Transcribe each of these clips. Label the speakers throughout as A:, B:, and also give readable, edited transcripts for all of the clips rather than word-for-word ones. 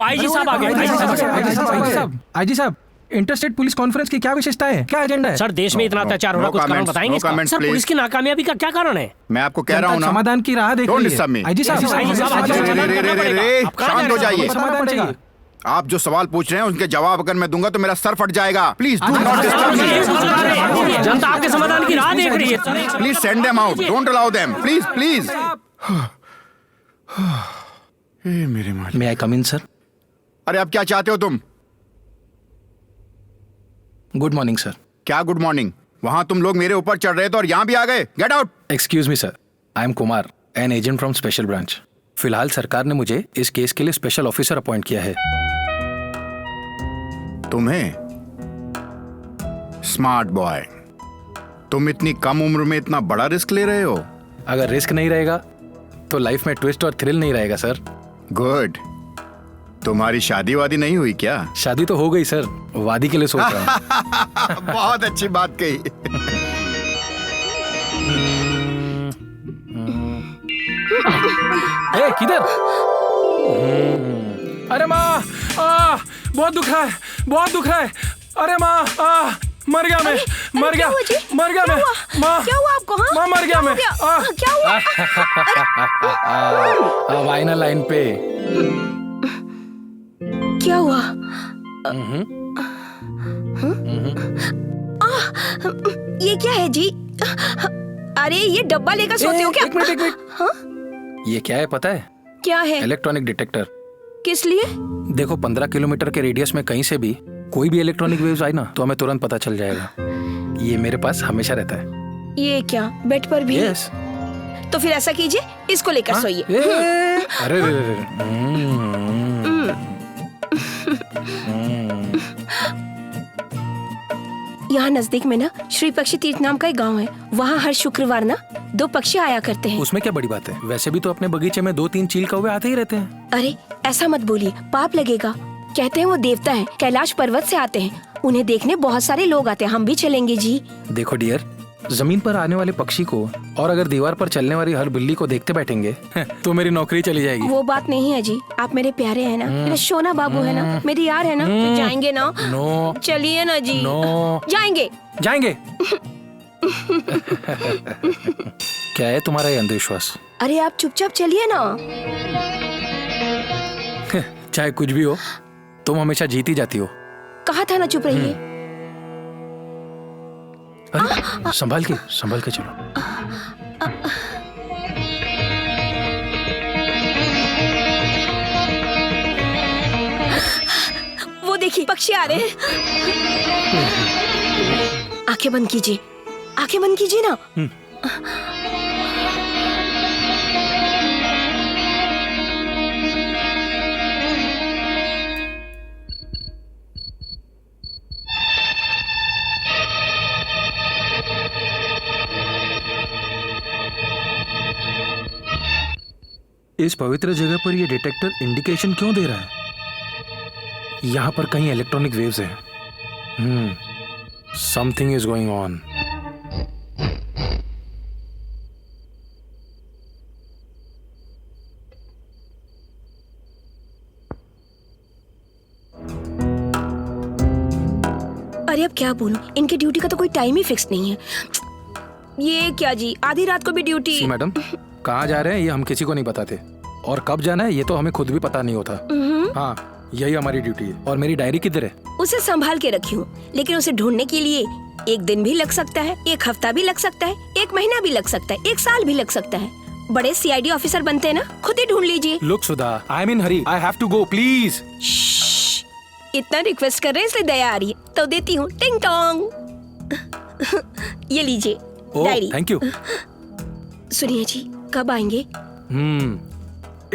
A: IG साहब आ गए।
B: IG साहब, इंटरस्टेट पुलिस कॉन्फ्रेंस की क्या विशेषता है, क्या एजेंडा है?
A: सर, देश में इतना अत्याचार हो रहा है, कुछ कारण बताएंगे इसका? सर, पुलिस की नाकामयाबी का क्या कारण है?
C: मैं आपको कह रहा हूँ ना,
B: समाधान की राह देख रही है। आईजी साहब,
C: शांत हो जाइए।
B: समाधान चाहिए।
C: आप जो सवाल पूछ रहे हैं उनके जवाब अगर मैं दूंगा तो मेरा सर फट जाएगा। Please do not disturb me.
A: जनता आपके समाधान की राह देख रही है।
C: Please send them out, don't allow them, please please. मेरे मालिक।
B: मे आई कम इन सर?
C: अरे अब क्या चाहते हो तुम?
B: Good morning sir.
C: क्या गुड मॉर्निंग? वहां तुम लोग मेरे ऊपर चढ़ रहे थे और यहाँ भी आ गए। Get out.
B: Excuse me sir, I am Kumar, an agent from special branch. फिलहाल सरकार ने मुझे इस केस के लिए स्पेशल ऑफिसर अपॉइंट किया है।
C: तुम्हें? स्मार्ट बॉय, तुम इतनी कम उम्र में इतना बड़ा रिस्क ले रहे हो।
B: अगर रिस्क नहीं रहेगा तो लाइफ में ट्विस्ट और थ्रिल नहीं रहेगा सर।
C: गुड। तुम्हारी शादी वादी नहीं हुई क्या?
B: शादी तो हो गई सर, वादी के लिए सोच रहा हूँ।
C: बहुत अच्छी बात कही।
B: ए, किधर? अरे माँ, बहुत दुख है, बहुत दुख है। अरे माँ, मर गया मैं, मर गया, मर गया मैं। माँ,
D: क्या हुआ आपको? हाँ,
B: माँ मर गया मैं।
D: क्या हुआ?
B: अब आई ना लाइन पे।
D: क्या हुआ? ये क्या है जी? अरे ये डब्बा लेकर सोते हो क्या?
B: एक मिनट।
D: हाँ?
B: ये क्या है पता है?
D: क्या है?
B: Electronic detector.
D: किस लिए?
B: देखो 15 किलोमीटर के रेडियस में कहीं से भी कोई भी इलेक्ट्रॉनिक वेव्स आए ना तो हमें तुरंत पता चल जाएगा। ये मेरे पास हमेशा रहता है।
D: ये क्या, बेड पर भी?
B: यस।
D: तो फिर ऐसा कीजिए, इसको लेकर सोइए।
B: अरे
D: यहाँ नजदीक में ना श्री पक्षी तीर्थ नाम का एक गांव है। वहाँ हर शुक्रवार ना 2 पक्षी आया करते हैं।
B: उसमें क्या बड़ी बात है? वैसे भी तो अपने बगीचे में 2-3 चील कौवे आते ही रहते हैं।
D: अरे ऐसा मत बोलिए, पाप लगेगा। कहते हैं वो देवता है, कैलाश पर्वत से आते हैं। उन्हें देखने बहुत सारे लोग आते हैं। हम भी चलेंगे जी।
B: देखो डियर, जमीन पर आने वाले पक्षी को और अगर दीवार पर चलने वाली हर बिल्ली को देखते बैठेंगे तो मेरी नौकरी चली जाएगी।
D: वो बात नहीं है जी, आप मेरे प्यारे हैं ना, मेरा सोना बाबू है ना, मेरी यार है ना। तो जाएंगे ना?
B: नो।
D: चलिए ना जी।
B: नो।
D: जाएंगे।
B: जाएंगे। क्या है तुम्हारा ये अंधविश्वास?
D: अरे आप चुपचाप चलिए ना।
B: चाहे कुछ भी हो, तुम हमेशा जीती जाती हो।
D: कहा था ना चुप रहिए।
B: अरे संभाल के चलो।
D: वो देखिए पक्षी आ रहे हैं। आंखें बंद कीजिए, आंखें बंद कीजिए ना।
B: इस पवित्र जगह पर यह डिटेक्टर इंडिकेशन क्यों दे रहा है? यहाँ पर कहीं इलेक्ट्रॉनिक वेव्स हैं। Something is going on.
D: अरे अब क्या बोलूं, इनके ड्यूटी का तो कोई टाइम ही फिक्स नहीं है। ये क्या जी, आधी रात को भी ड्यूटी?
B: मैडम, कहाँ जा रहे हैं ये हम किसी को नहीं बताते, और कब जाना है ये तो हमें खुद भी पता नहीं होता। हाँ, यही हमारी ड्यूटी है। और मेरी डायरी किधर है?
D: उसे संभाल के रखी हूँ, लेकिन उसे ढूंढने के लिए 1 दिन भी लग सकता है, 1 हफ्ता भी लग सकता है, 1 महीना भी लग सकता है, 1 साल भी लग सकता है। बड़े सीआईडी ऑफिसर बनते हैं ना, खुद ही ढूंढ लीजिए।
B: Look, Sudha, I'm in hurry. I have to go, please.
D: इतना रिक्वेस्ट कर रहे हैं इसलिए दया आ रही है, तो देती हूँ। टिंग टोंग। ये लीजिए
B: Oh,
D: डायरी।
B: thank you.
D: सुनिए जी, कब आएंगे?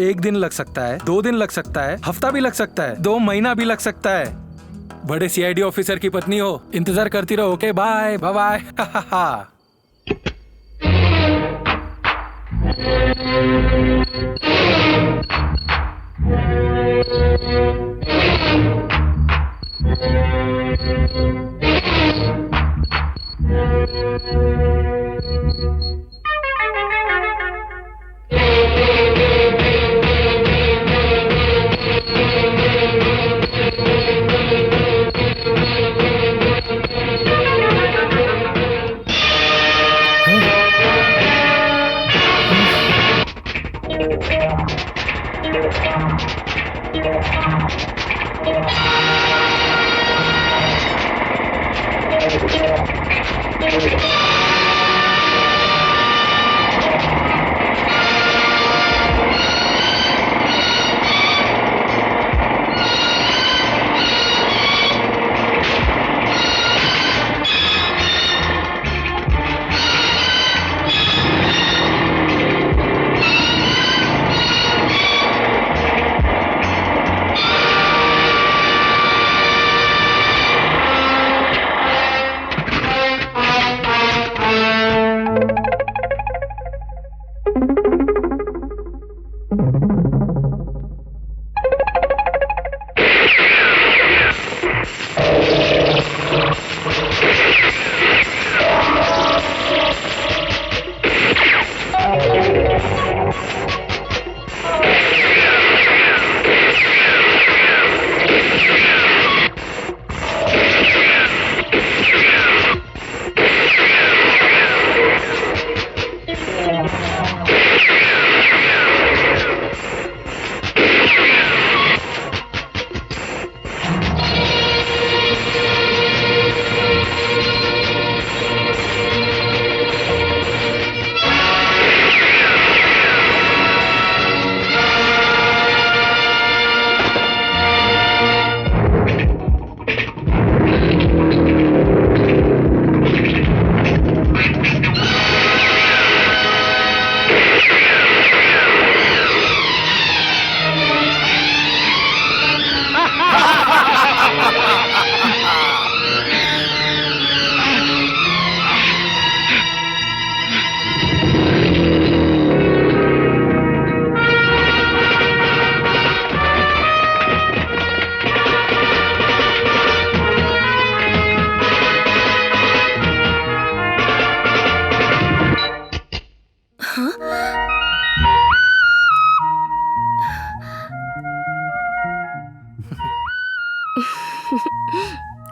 B: एक दिन लग सकता है, 2 दिन लग सकता है, हफ्ता भी लग सकता है, 2 महीना भी लग सकता है। बड़े सीआईडी ऑफिसर की पत्नी हो, इंतजार करती रहो। Okay, bye bye bye.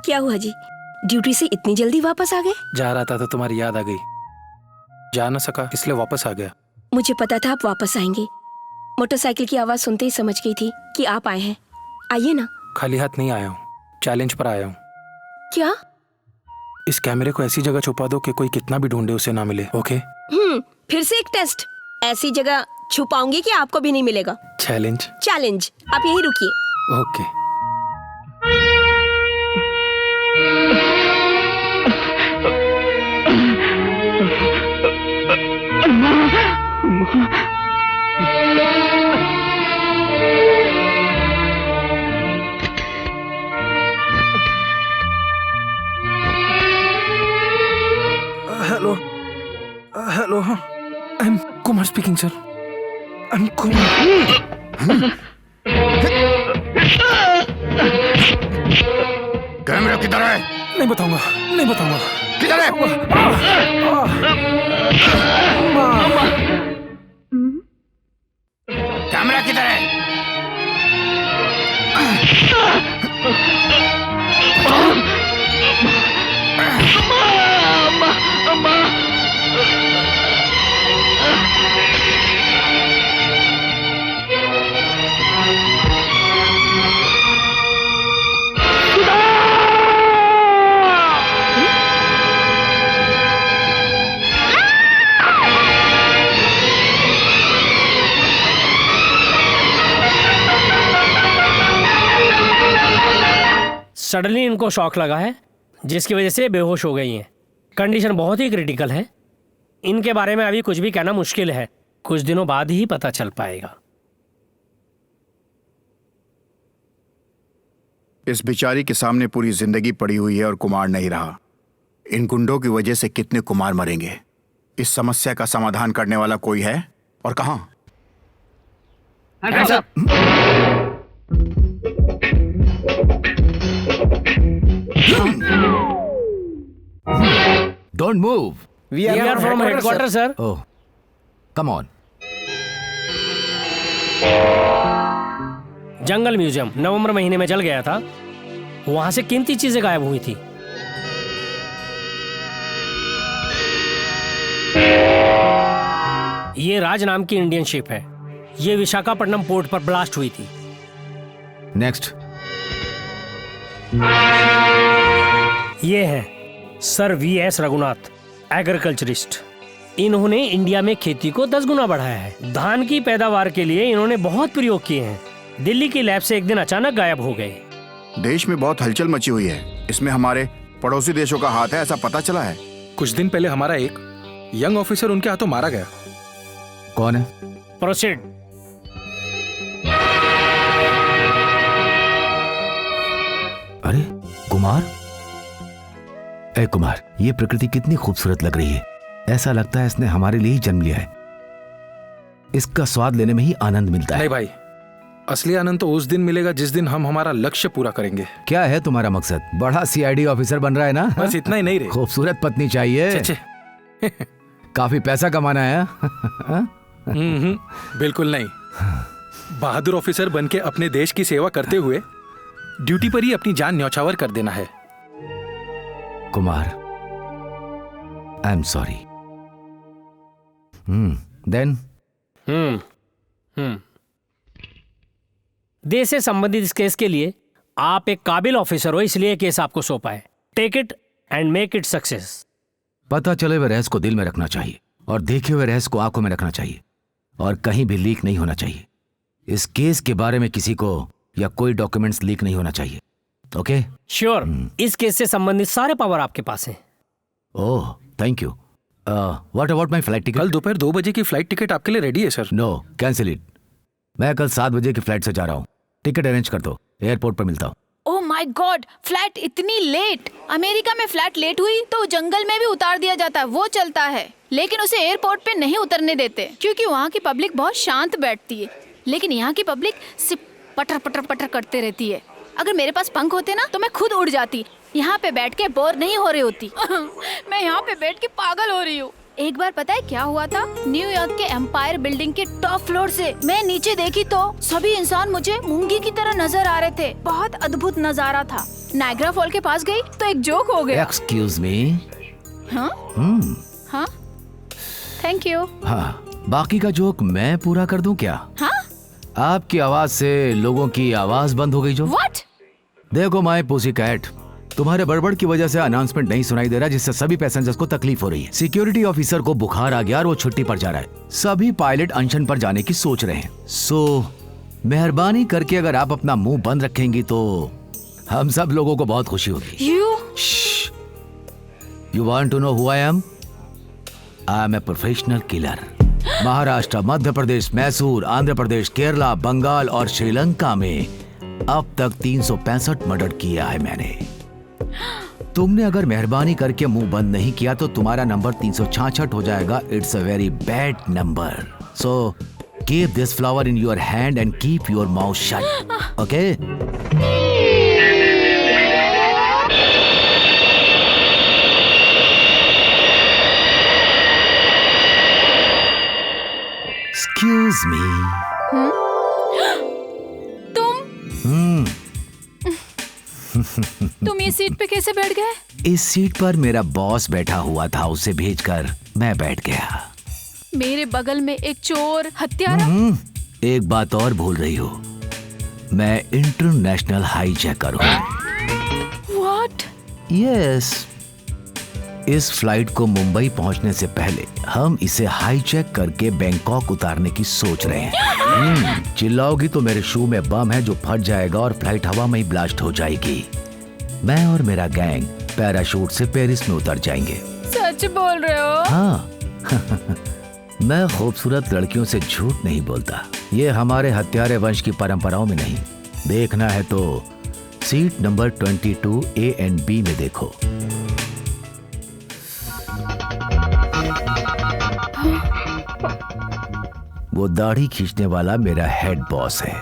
D: क्या हुआ जी, ड्यूटी से इतनी जल्दी वापस आ गए?
B: जा रहा था तो तुम्हारी याद आ गई, जा ना सका इसलिए वापस आ गया।
D: मुझे पता था आप वापस आएंगे। मोटरसाइकिल की आवाज सुनते ही समझ गई थी कि आप आए हैं। आइए ना।
B: खाली हाथ नहीं आया हूँ, चैलेंज पर आया हूँ।
D: क्या?
B: इस कैमरे को ऐसी जगह छुपा दो कि कोई कितना भी ढूंढे उसे ना मिले। ओके?
D: फिर से एक टेस्ट। ऐसी जगह छुपाऊंगी कि आपको भी नहीं मिलेगा।
B: चैलेंज?
D: चैलेंज। आप यही रुकिए।
B: Okay. Hello hello, I am Kumar speaking sir. I am Kumar.
C: Camera किधर है?
B: नहीं बताऊंगा, नहीं बताऊंगा।
C: किधर है? कैमरा किधर है?
A: सडनली इनको शॉक लगा है, जिसकी वजह से बेहोश हो गई हैं। कंडीशन बहुत ही क्रिटिकल है। इनके बारे में अभी कुछ भी कहना मुश्किल है, कुछ दिनों बाद ही पता चल पाएगा।
C: इस बिचारी के सामने पूरी जिंदगी पड़ी हुई है और कुमार नहीं रहा। इन गुंडों की वजह से कितने कुमार मरेंगे। इस समस्या का समाधान करने वाला कोई है और कहां?
E: Don't move.
A: We are from headquarters, sir.
E: Oh, come on.
A: जंगल म्यूजियम नवंबर महीने में जल गया था। वहां से कीमती चीजें गायब हुई थी। ये राज नाम की इंडियन शिप है। ये विशाखापट्टनम पोर्ट पर ब्लास्ट हुई थी।
E: Next.
A: ये है सर VS रघुनाथ, एग्रीकल्चरिस्ट। इन्होंने इंडिया में खेती को 10 गुना बढ़ाया है। धान की पैदावार के लिए इन्होंने बहुत प्रयोग किए हैं। दिल्ली की लैब से एक दिन अचानक गायब हो गए।
C: देश में बहुत हलचल मची हुई है। इसमें हमारे पड़ोसी देशों का हाथ है, ऐसा पता चला है।
B: कुछ दिन पहले हमारा एक यंग ऑफिसर उनके हाथों मारा गया।
E: कौन है?
A: प्रोसीड।
E: अरे कुमार, ए कुमार, ये प्रकृति कितनी खूबसूरत लग रही है। ऐसा लगता है इसने हमारे लिए ही जन्म लिया है। इसका स्वाद लेने में ही आनंद मिलता है।
B: नहीं भाई, असली आनंद तो उस दिन मिलेगा जिस दिन हम हमारा लक्ष्य पूरा करेंगे।
E: क्या है तुम्हारा मकसद? बड़ा CID ऑफिसर बन रहा है ना?
B: बस इतना ही नहीं रे।
E: खूबसूरत पत्नी चाहिए।
B: छे।
E: काफी पैसा कमाना है।
B: बिल्कुल नहीं। बहादुर ऑफिसर बनके अपने देश की सेवा करते हुए ड्यूटी पर ही अपनी जान न्यौछावर कर देना है।
E: Kumar, I am sorry. Then
A: देश से संबंधित इस केस के लिए आप एक काबिल ऑफिसर हो, इसलिए केस आपको सौंपा है। Take it and make it success.
E: पता चले हुए रहस्य को दिल में रखना चाहिए और देखे हुए रहस्य को आंखों में रखना चाहिए और कहीं भी लीक नहीं होना चाहिए। इस केस के बारे में किसी को या कोई डॉक्यूमेंट्स लीक नहीं होना चाहिए। ओके?
A: श्योर। इस केस से संबंधित सारे पावर आपके पास हैं।
E: Oh, thank you. What about my flight ticket?
B: कल दोपहर 2 बजे की फ्लाइट टिकट आपके लिए रेडी है सर।
E: No, cancel it. मैं कल 7 बजे की फ्लाइट से जा रहा हूँ। टिकट अरेंज कर दो, एयरपोर्ट पर मिलता हूँ।
F: ओह माय गॉड, फ्लैट इतनी लेट। अमेरिका में फ्लैट लेट हुई तो जंगल में भी उतार दिया जाता है, वो चलता है। लेकिन उसे एयरपोर्ट पे नहीं उतरने देते क्योंकि वहाँ की पब्लिक बहुत शांत बैठती है। लेकिन यहाँ की पब्लिक सिर्फ पटर पटर पटर करते रहती है। अगर मेरे पास पंख होते ना तो मैं खुद उड़ जाती। यहाँ पे बैठ के बोर नहीं हो रही होती। मैं यहाँ पे बैठ के पागल हो रही हूँ। एक बार पता है क्या हुआ था? न्यूयॉर्क के एम्पायर बिल्डिंग के टॉप फ्लोर से मैं नीचे देखी तो सभी इंसान मुझे मूंगी की तरह नजर आ रहे थे। बहुत अद्भुत नजारा था। नायग्रा फॉल के पास गई तो एक जोक हो गया।
E: Excuse me.
F: हाँ? हाँ? Thank you.
E: हाँ, बाकी का जोक मैं पूरा कर दूं क्या?
F: हाँ?
E: आपकी आवाज से लोगों की आवाज बंद हो गई जो।
F: What?
E: देखो माय पुसी कैट, तुम्हारे बड़बड़ की वजह से अनाउंसमेंट नहीं सुनाई दे रहा, जिससे सभी पैसेंजर्स को तकलीफ हो रही है। सिक्योरिटी ऑफिसर को बुखार आ गया और वो छुट्टी पर जा रहा है। सभी पायलट अनशन पर जाने की सोच रहे हैं। सो मेहरबानी करके अगर आप अपना मुंह बंद रखेंगी तो हम सब लोगों को बहुत खुशी होगी। You want to know who I am? I am a professional killer. Maharashtra, Madhya Pradesh, Mysore, Andhra Pradesh, Kerala, Bengal और श्रीलंका में अब तक 365 मर्डर किया है मैंने। तुमने अगर मेहरबानी करके मुंह बंद नहीं किया तो तुम्हारा नंबर 366 हो जाएगा। It's a very bad number. So keep this flower in your hand and keep your mouth shut. Okay? Excuse me.
F: तुम ये सीट पे कैसे बैठ गए?
E: इस सीट पर मेरा बॉस बैठा हुआ था, उसे भेजकर मैं बैठ गया।
F: मेरे बगल में एक चोर, हत्यारा।
E: एक बात और भूल रही हो, मैं इंटरनेशनल हाईजैकर हूँ।
F: What?
E: यस, इस फ्लाइट को मुंबई पहुंचने से पहले हम इसे हाईजैक करके बैंकॉक उतारने की सोच रहे हैं। चिल्लाओगी तो मेरे शू में बम है जो फट जाएगा और फ्लाइट हवा में ही ब्लास्ट हो जाएगी। मैं और मेरा गैंग पैराशूट से पेरिस में उतर जाएंगे।
F: सच बोल रहे हो?
E: हाँ मैं खूबसूरत लड़कियों से झूठ नहीं बोलता। ये हमारे हत्यारे वंश की परंपराओं में नहीं। देखना है तो seat number 22 A and B में देखो। वो दाढ़ी खींचने वाला मेरा हेड बॉस है,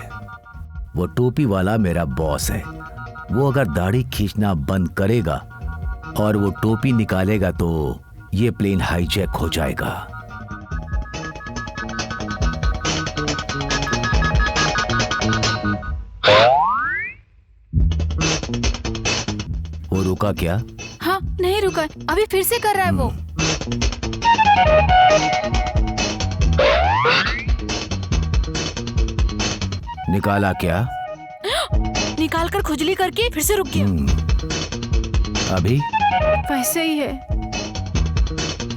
E: वो टोपी वाला मेरा बॉस है। वो अगर दाढ़ी खींचना बंद करेगा और वो टोपी निकालेगा तो ये प्लेन हाईजैक हो जाएगा। वो रुका क्या?
F: हाँ नहीं रुका, अभी फिर से कर रहा है वो।
E: निकाला क्या?
F: निकाल कर खुजली करके फिर से रुक गया।
E: अभी
F: वैसे ही है।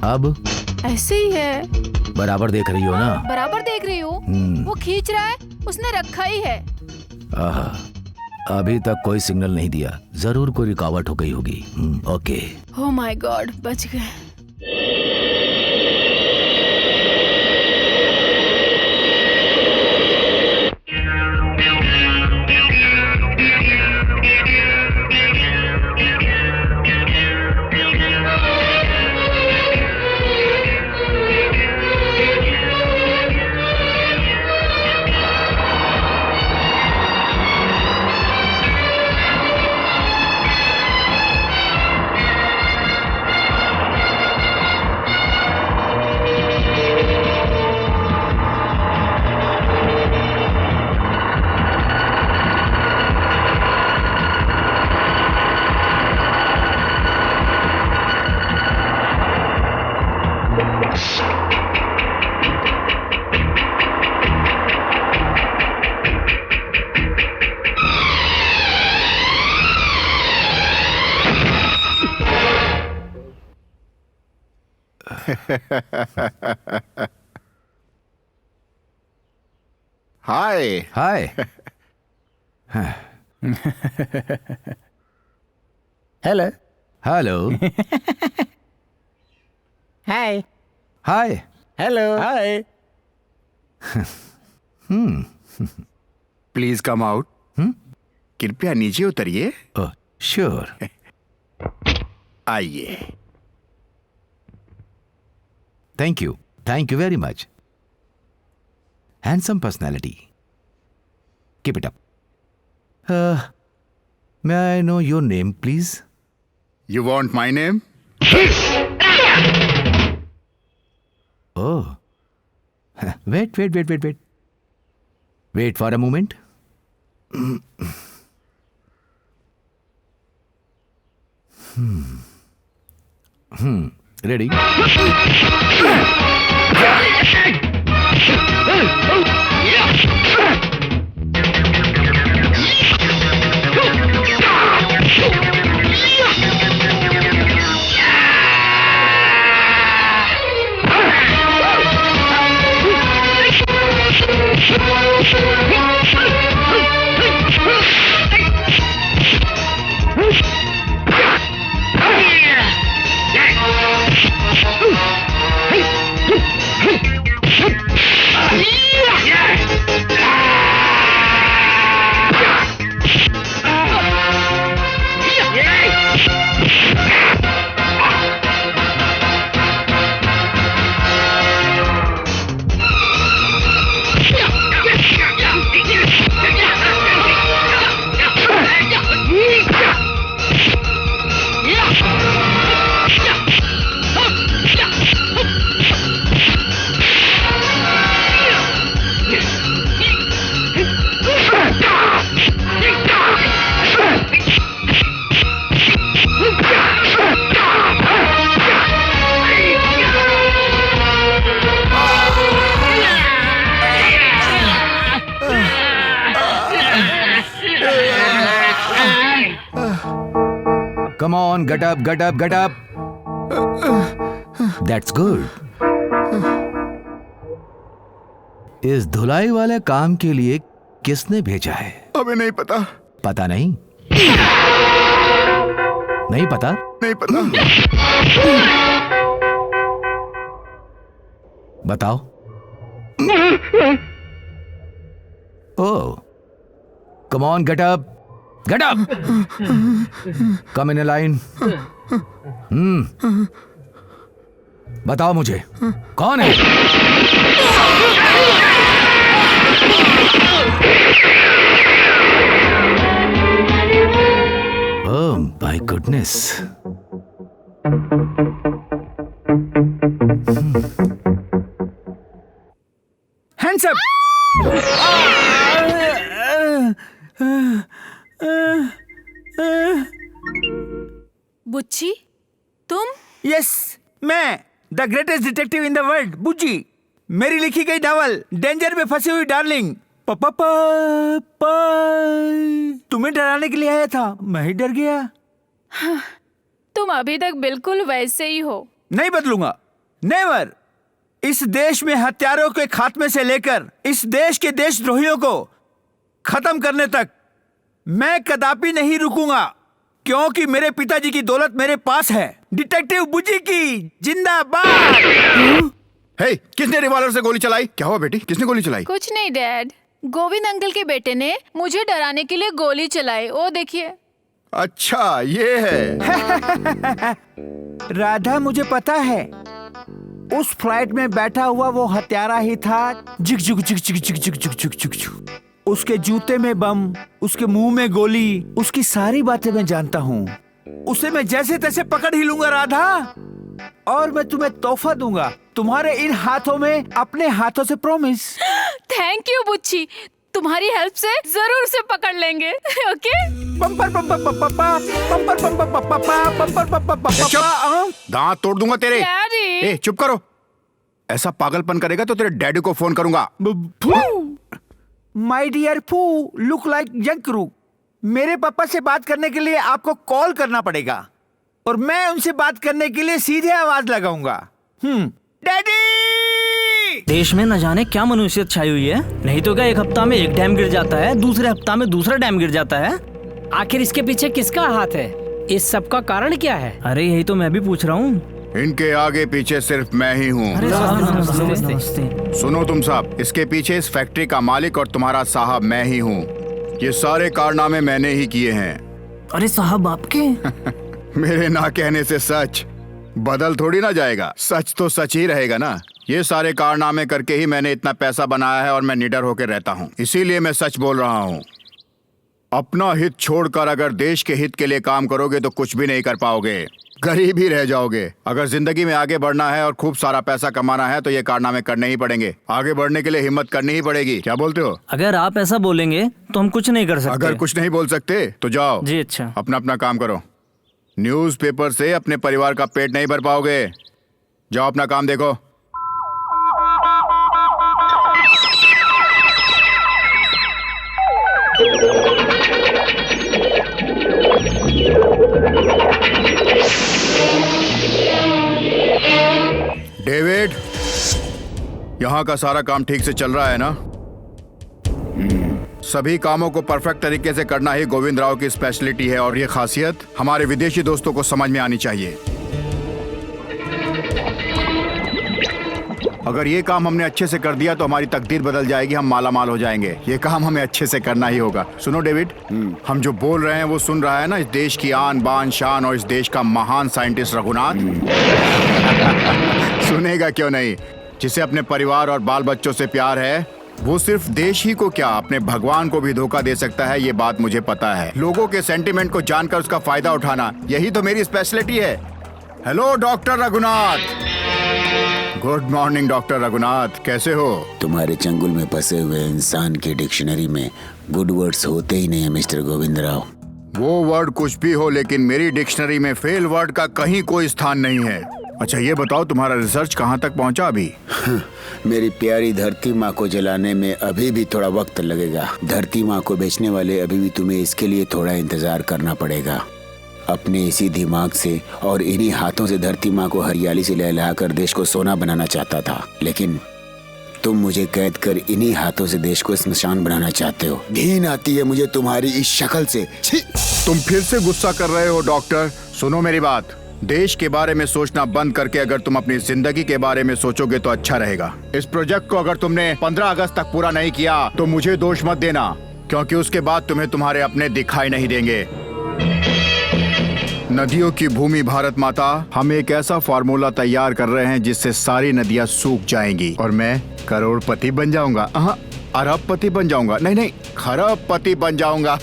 E: अब
F: ऐसे ही है।
E: बराबर देख रही हो ना?
F: बराबर देख रही हूँ। वो खींच रहा है, उसने रखा ही है।
E: आहा, अभी तक कोई सिग्नल नहीं दिया। जरूर कोई रुकावट हो गई होगी। ओके।
F: ओह माय गॉड, बच गए।
C: Hi
E: hi.
G: Hello
E: hello.
G: Hi
E: hi.
G: Hello hi.
C: Please come out. कृपया नीचे उतरिए।
E: Oh sure.
C: आइए।
E: Thank you very much. Handsome personality, keep it up. May I know your name please?
C: You want my name?
E: Oh wait for a moment. Ready? Come on, get up. That's good. इस धुलाई वाले काम के लिए किसने भेजा है?
C: हमें नहीं पता।
E: पता नहीं? नहीं पता?
C: नहीं पता।
E: बताओ। Oh, come on, get up, get up, come in line. बताओ मुझे, कौन है? Oh my goodness.
H: Hands up.
F: Buchchi, तुम?
H: यस, मैं the greatest detective in the world, Bujji. मेरी लिखी गई नॉवल डेंजर में फंसी हुई डार्लिंग। पापा, तुम्हें डराने के लिए आया था, मैं ही डर गया।
F: तुम अभी तक बिल्कुल वैसे ही हो।
H: नहीं बदलूंगा, नेवर। इस देश में हत्यारों के खात्मे से लेकर इस देश के देशद्रोहियों को खत्म करने तक मैं कदापि नहीं रुकूंगा, क्योंकि मेरे पिताजी की दौलत मेरे पास है। डिटेक्टिव बुज्जी की जिंदाबाद।
C: हे, किसने रिवॉल्वर से गोली चलाई? क्या हुआ बेटी, किसने गोली चलाई?
F: कुछ नहीं डैड, गोविंद अंकल के बेटे ने मुझे डराने के लिए गोली चलाई। ओ देखिए।
C: अच्छा, ये है।
H: राधा, मुझे पता है उस फ्लाइट में बैठा हुआ वो हत्यारा ही था। जिक जिक जिक जिक जिक जिक जिक जिक जिक जिक। उसके जूते में बम, उसके मुंह में गोली, उसकी सारी बातें मैं जानता हूँ। उसे मैं जैसे तैसे पकड़ ही लूंगा राधा, और मैं तुम्हें तोहफा दूंगा तुम्हारे इन हाथों में, अपने हाथों से, प्रॉमिस।
F: थैंक यू बुच्ची, तुम्हारी हेल्प से जरूर उसे पकड़ लेंगे। ओके?
H: पंपर पंपर पंपर पंपर पंपर पंपर पंपर पंपर।
C: दांत तोड़ दूंगा तेरे।
F: डैडी।
C: ए, चुप करो। ऐसा पागलपन करेगा तो तेरे डैडी को फोन करूंगा।
H: माय डियर फू, लुक लाइक यंकरू। मेरे पापा से बात करने के लिए आपको कॉल करना पड़ेगा, और मैं उनसे बात करने के लिए सीधे आवाज लगाऊंगा। डैडी!
I: देश में न जाने क्या मनुष्यत छाई हुई है। नहीं तो क्या एक हफ्ता में एक डैम गिर जाता है, दूसरे हफ्ता में दूसरा डैम गिर जाता है।
A: आखिर इसके पीछे किसका हाथ है? इस सब का कारण क्या है?
I: अरे यही तो मैं भी पूछ रहा हूँ।
C: इनके आगे पीछे सिर्फ मैं ही हूँ। सुनो तुम सब, इसके पीछे इस फैक्ट्री का मालिक और तुम्हारा साहब मैं ही हूँ। ये सारे कारनामे मैंने ही किए हैं।
I: अरे साहब आपके?
C: मेरे ना कहने से सच बदल थोड़ी ना जाएगा, सच तो सच ही रहेगा ना। ये सारे कारनामे करके ही मैंने इतना पैसा बनाया है, और मैं निडर होकर रहता हूँ, इसीलिए मैं सच बोल रहा हूँ। अपना हित छोड़कर अगर देश के हित के लिए काम करोगे तो कुछ भी नहीं कर पाओगे, गरीब ही रह जाओगे। अगर जिंदगी में आगे बढ़ना है और खूब सारा पैसा कमाना है तो ये कारनामे करने ही पड़ेंगे। आगे बढ़ने के लिए हिम्मत करनी ही पड़ेगी। क्या बोलते हो?
I: अगर आप ऐसा बोलेंगे तो हम कुछ नहीं कर सकते।
C: अगर कुछ नहीं बोल सकते तो जाओ
I: जी। अच्छा,
C: अपना अपना काम करो। न्यूज़पेपर से अपने परिवार का पेट नहीं भर पाओगे। जाओ अपना काम देखो। डेविड, यहाँ का सारा काम ठीक से चल रहा है ना? सभी कामों को परफेक्ट तरीके से करना ही गोविंद राव की स्पेशलिटी है, और ये खासियत हमारे विदेशी दोस्तों को समझ में आनी चाहिए। अगर ये काम हमने अच्छे से कर दिया तो हमारी तकदीर बदल जाएगी, हम माला माल हो जाएंगे। ये काम हमें अच्छे से करना ही होगा। सुनो डेविड, हम जो बोल रहे हैं वो सुन रहा है ना इस देश की आन बान शान और इस देश का महान साइंटिस्ट रघुनाथ? सुनेगा क्यों नहीं? जिसे अपने परिवार और बाल बच्चों से प्यार है, वो सिर्फ देश ही को क्या अपने भगवान को भी धोखा दे सकता है, ये बात मुझे पता है। लोगों के सेंटिमेंट को जानकर उसका फायदा उठाना, यही तो मेरी स्पेशलिटी है। Hello doctor Raghunath. Good morning doctor Raghunath, कैसे हो?
J: तुम्हारे चंगुल में फंसे हुए इंसान की डिक्शनरी में गुड वर्ड्स होते ही नहीं है मिस्टर गोविंद राव।
C: वो वर्ड कुछ भी हो, लेकिन मेरी डिक्शनरी में फेल वर्ड का कहीं कोई स्थान नहीं है। अच्छा ये बताओ, तुम्हारा रिसर्च कहाँ तक पहुँचा अभी?
J: मेरी प्यारी धरती माँ को जलाने में अभी भी थोड़ा वक्त लगेगा। धरती माँ को बेचने वाले अभी भी तुम्हें इसके लिए थोड़ा इंतजार करना पड़ेगा। अपने इसी दिमाग से और इन्हीं हाथों से धरती माँ को हरियाली से लहलाकर देश को सोना बनाना चाहता था, लेकिन तुम मुझे कैद कर इन्हीं हाथों से देश को स्मशान बनाना चाहते हो। घिन आती है मुझे तुम्हारी इस शक्ल से। छी!
C: तुम फिर से गुस्सा कर रहे हो डॉक्टर। सुनो मेरी बात, देश के बारे में सोचना बंद करके अगर तुम अपनी जिंदगी के बारे में सोचोगे तो अच्छा रहेगा। इस प्रोजेक्ट को अगर तुमने 15 अगस्त तक पूरा नहीं किया तो मुझे दोष मत देना, क्योंकि उसके बाद तुम्हें तुम्हारे अपने दिखाई नहीं देंगे। नदियों की भूमि भारत माता, हम एक ऐसा फार्मूला तैयार कर रहे हैं जिससे सारी नदियां सूख जाएंगी और मैं करोड़पति बन जाऊंगा। अरबपति बन जाऊंगा, नहीं खरबपति बन जाऊंगा।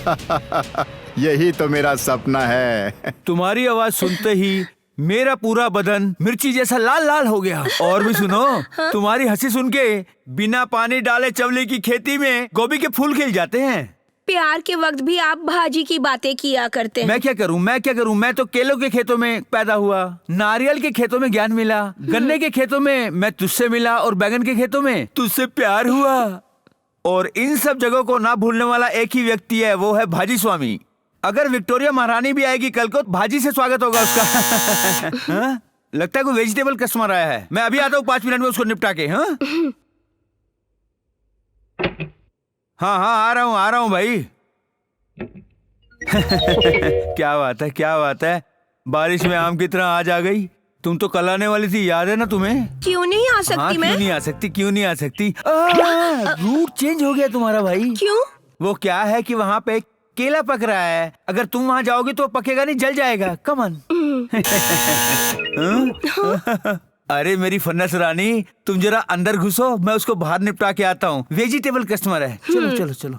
C: यही तो मेरा सपना है।
H: तुम्हारी आवाज सुनते ही मेरा पूरा बदन मिर्ची जैसा लाल लाल हो गया। और भी सुनो, तुम्हारी हंसी सुन के बिना पानी डाले चवले की खेती में गोभी के फूल खिल जाते हैं।
D: प्यार के वक्त भी आप भाजी की बातें किया करते हैं।
H: मैं क्या करूं, मैं तो केलों के खेतों में पैदा हुआ, नारियल के खेतों में ज्ञान मिला, गन्ने के खेतों में मैं तुझसे मिला और बैगन के खेतों में तुझसे प्यार हुआ। और इन सब जगहों को ना भूलने वाला एक ही व्यक्ति है, वो है भाजी स्वामी। अगर विक्टोरिया महारानी भी आएगी कल को, भाजी से स्वागत होगा उसका। हाँ? लगता है कोई वेजिटेबल कस्टमर आया है। मैं अभी आता हूँ 5 मिनट में उसको निपटा के। हाँ आ रहा हूँ भाई। क्या बात है, बारिश में आम की तरह आज आ गई। तुम तो कल आने वाली थी, याद है ना तुम्हें?
D: क्यों नहीं आ सकती मैं?
H: क्यों नहीं आ सकती? रूट चेंज हो गया तुम्हारा भाई।
D: क्यों?
H: वो क्या है कि वहाँ पे केला पक रहा है, अगर तुम वहाँ जाओगी तो पकेगा नहीं, जल जाएगा। कमन। अरे मेरी फन्नस रानी, तुम जरा अंदर घुसो, मैं उसको बाहर निपटा के आता हूँ। वेजिटेबल कस्टमर है। चलो।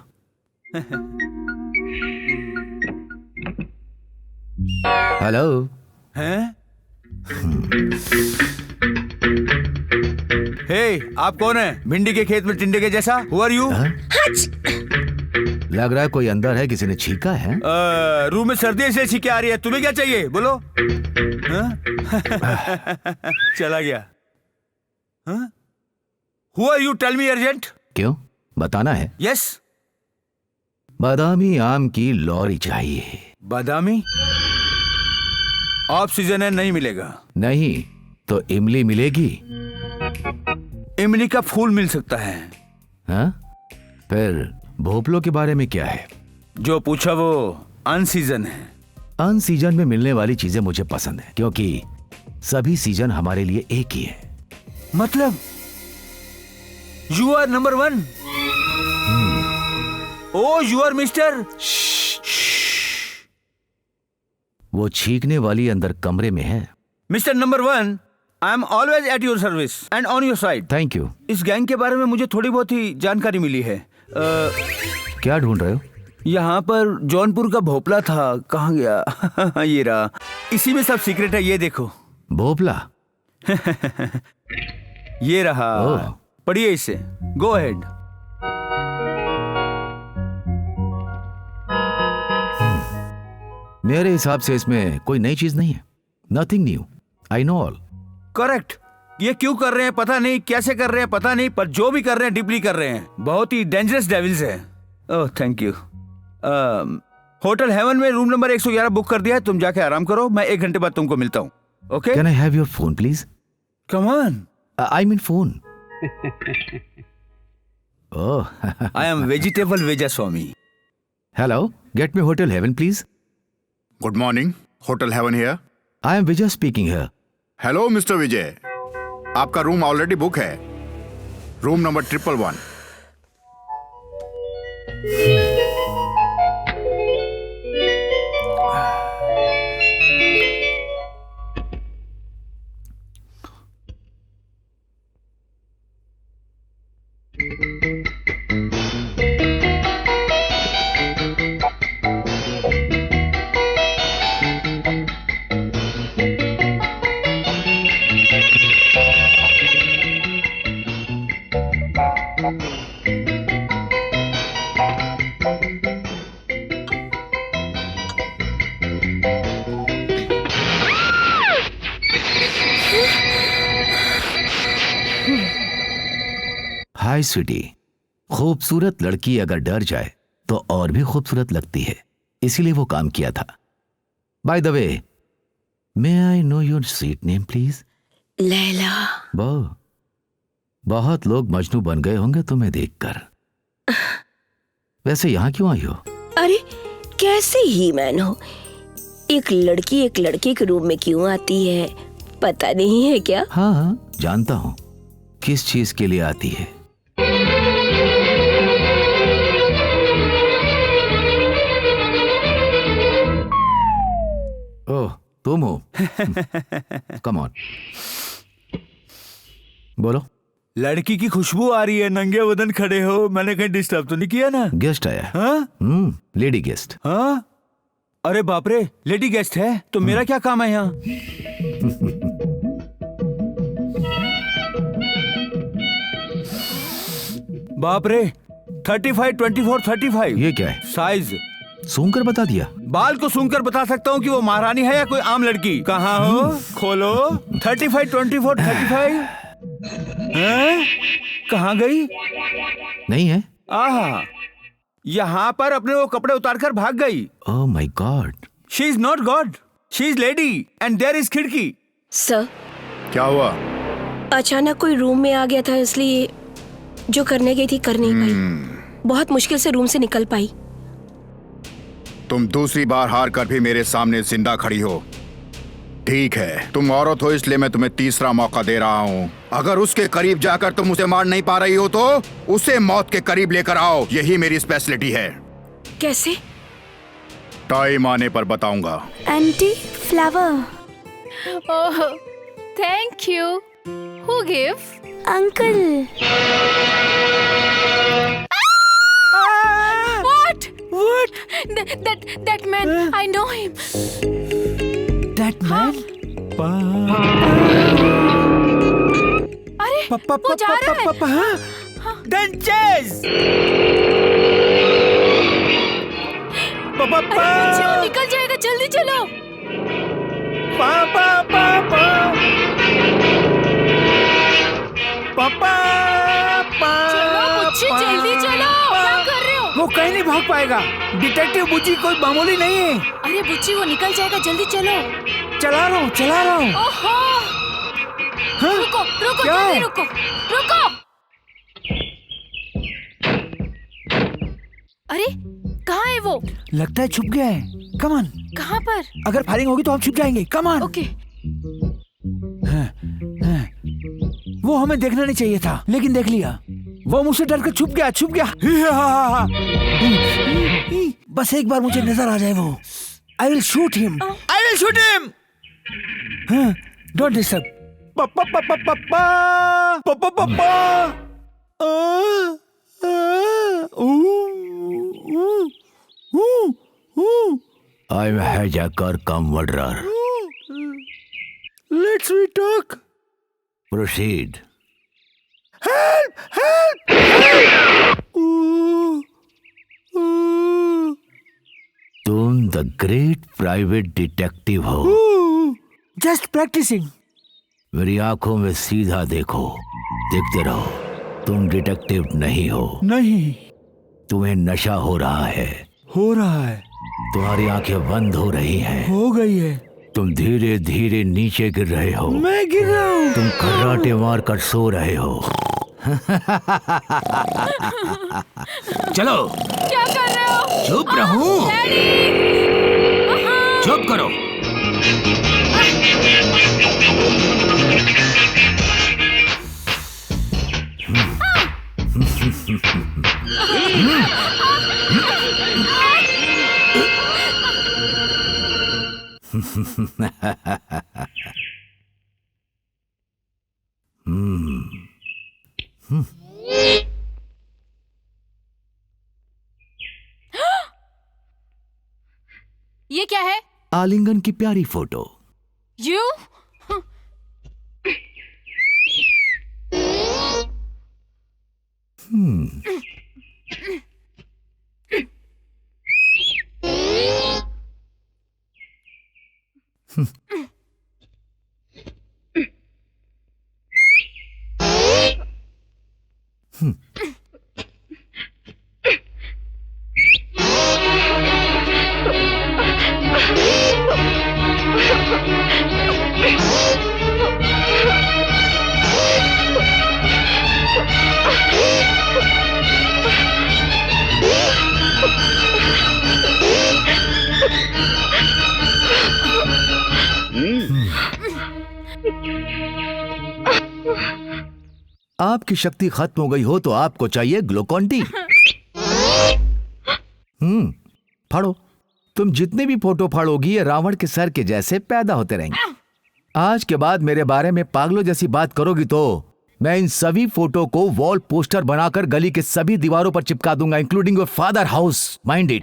E: हेलो।
H: हैं? हे, आप कौन है? भिंडी के खेत में टिंडे के जैसा। Who are you?
E: लग रहा है कोई अंदर है, किसी ने छींका है।
H: रूम में सर्दी से छींके आ रही है। तुम्हें क्या चाहिए बोलो? चला गया। Who are you? Tell me urgent.
E: क्यों, बताना है?
H: Yes.
E: बादामी आम की लॉरी चाहिए।
H: बादामी? ऑफ सीजन है, नहीं मिलेगा।
E: नहीं तो इमली मिलेगी।
H: इमली का फूल मिल सकता है।
E: हाँ? फिर भोपलों के बारे में क्या है?
H: जो पूछा वो अन सीजन है।
E: अन सीजन में मिलने वाली चीजें मुझे पसंद है, क्योंकि सभी सीजन हमारे लिए एक ही है।
H: मतलब you are number 1। Oh you are mister.
E: वो छींकने वाली अंदर कमरे में है।
H: Mister number 1, I am always at your service and on your side.
E: Thank you.
H: इस गैंग के बारे में मुझे थोड़ी बहुत ही जानकारी मिली है।
E: क्या ढूंढ रहे हो?
H: यहाँ पर जौनपुर का भोपला था, कहाँ गया? ये रहा। इसी में सब सीक्रेट है, ये देखो।
E: भोपला?
H: ये रहा। पढ़िए इसे। Go ahead.
E: मेरे हिसाब से इसमें कोई नई चीज नहीं है। Nothing new, I know all.
H: Correct. ये क्यों कर रहे हैं पता नहीं, कैसे कर रहे हैं पता नहीं, पर जो भी कर रहे हैं डीपली कर रहे हैं। बहुत ही डेंजरस डेविल्स है। Oh thank you. Hotel Heaven में रूम नंबर 111 बुक कर दिया है, तुम जाके आराम करो, मैं 1 घंटे बाद तुमको मिलता हूँ। Okay?
E: Can I have your phone please?
H: Come on.
E: I mean phone. Oh
H: I am vegetable वेजा स्वामी।
E: Hello, get me hotel heaven please.
C: Good morning, hotel heaven here.
E: I am Vijay speaking here.
C: Hello mister Vijay, आपका room already book है, room number 111।
E: Hi sweety, खूबसूरत लड़की अगर डर जाए तो और भी खूबसूरत लगती है, इसीलिए वो काम किया था। By the way, may I know your sweet name please?
D: Laila.
E: बहुत लोग मजनू बन गए होंगे तुम्हें देखकर। वैसे यहाँ क्यों आई हो?
D: अरे कैसे ही मैन हो, एक लड़की एक लड़के के रूम में क्यों आती है पता नहीं है क्या?
E: हाँ हाँ जानता हूँ किस चीज के लिए आती है। ओह तुम हो। कम ऑन बोलो।
H: लड़की की खुशबू आ रही है, नंगे बदन खड़े हो, मैंने कहीं डिस्टर्ब तो नहीं किया ना?
E: गेस्ट आया।
H: हाँ?
E: Lady guest.
H: हाँ? अरे बाप रे, लेडी गेस्ट है तो मेरा क्या काम है यहाँ? बाप रे, 35, 24, 35।
E: ये क्या है?
H: साइज
E: सूंघकर बता दिया।
H: बाल को सूंघकर बता सकता हूँ कि वो महारानी है या कोई आम लड़की। कहाँ हो? खोलो। 35, 24, 35। हैं? कहाँ गई?
E: नहीं है।
H: आहा, यहाँ पर अपने वो कपड़े उतारकर भाग गई।
E: Oh my God.
H: She is not God, she is lady and there is खिड़की।
D: सर
C: क्या हुआ?
D: अचानक कोई रूम में आ गया था, इसलिए जो करने गई थी कर नहीं पाई। बहुत मुश्किल से रूम से निकल पाई।
C: तुम दूसरी बार हार कर भी मेरे सामने जिंदा खड़ी हो। ठीक है, तुम औरत हो इसलिए मैं तुम्हें तीसरा मौका दे रहा हूँ। अगर उसके करीब जाकर तुम उसे मार नहीं पा रही हो तो उसे मौत के करीब लेकर आओ। यही मेरी स्पेशलिटी है।
D: कैसे?
C: टाइम आने पर बताऊंगा।
F: Aunty flower. Oh thank you. Who give? Uncle. What? That man, I know him.
H: That man?
F: अरे वो जा रहा है।
H: डंचेस!
F: अरे बच्चे, वो निकल जाएगा, जल्दी चलो।
H: पापा पापा पापा
F: चलो बच्चे, जल्दी चलो। क्या कर रहे हो?
H: वो कहीं नहीं भाग पाएगा। डिटेक्टिव बुच्ची कोई मामूली नहीं है।
F: अरे बुच्ची, वो निकल जाएगा, जल्दी चलो।
H: चला रहा हूँ।
F: ओहो,
H: हाँ?
F: रुको
H: क्या
F: जल्दी
H: है?
F: रुको। अरे कहाँ है वो?
H: लगता है छुप गया है। Come on.
F: कहाँ पर?
H: अगर फायरिंग होगी तो हम छुप जाएंगे। Come on.
F: ओके।
H: वो हमें देखना नहीं चाहिए था, लेकिन देख लिया। वो मुझसे डर कर छुप गया। बस एक बार मुझे नजर आ जाए वो। I will shoot him. Don't disturb.
E: I'm a hijacker cum murderer.
H: Let's we talk.
E: Proceed.
H: Help!
E: तुम द ग्रेट प्राइवेट डिटेक्टिव हो।
H: Just practicing.
E: मेरी आंखों में सीधा देखो, देखते रहो। तुम डिटेक्टिव नहीं हो।
H: नहीं।
E: तुम्हें नशा हो रहा है। तुम्हारी आंखें बंद हो रही हैं।
H: हो गई है।
E: तुम धीरे धीरे नीचे गिर रहे हो।
H: मैं गिर रहा हूँ।
E: तुम खर्राटे मार कर सो रहे हो। चलो।
F: क्या कर रहे हो?
E: चुप रहो। चुप करो।
F: ये क्या है?
E: आलिंगन की प्यारी फोटो।
F: यू?
E: आपकी शक्ति खत्म हो गई हो तो आपको चाहिए ग्लूकोन डी। फाड़ो। तुम जितने भी फोटो फाड़ोगी ये रावण के सर के जैसे पैदा होते रहेंगे। आज के बाद मेरे बारे में पागलों जैसी बात करोगी तो मैं इन सभी फोटो को वॉल पोस्टर बनाकर गली के सभी दीवारों पर चिपका दूंगा, including your father house. Mind it.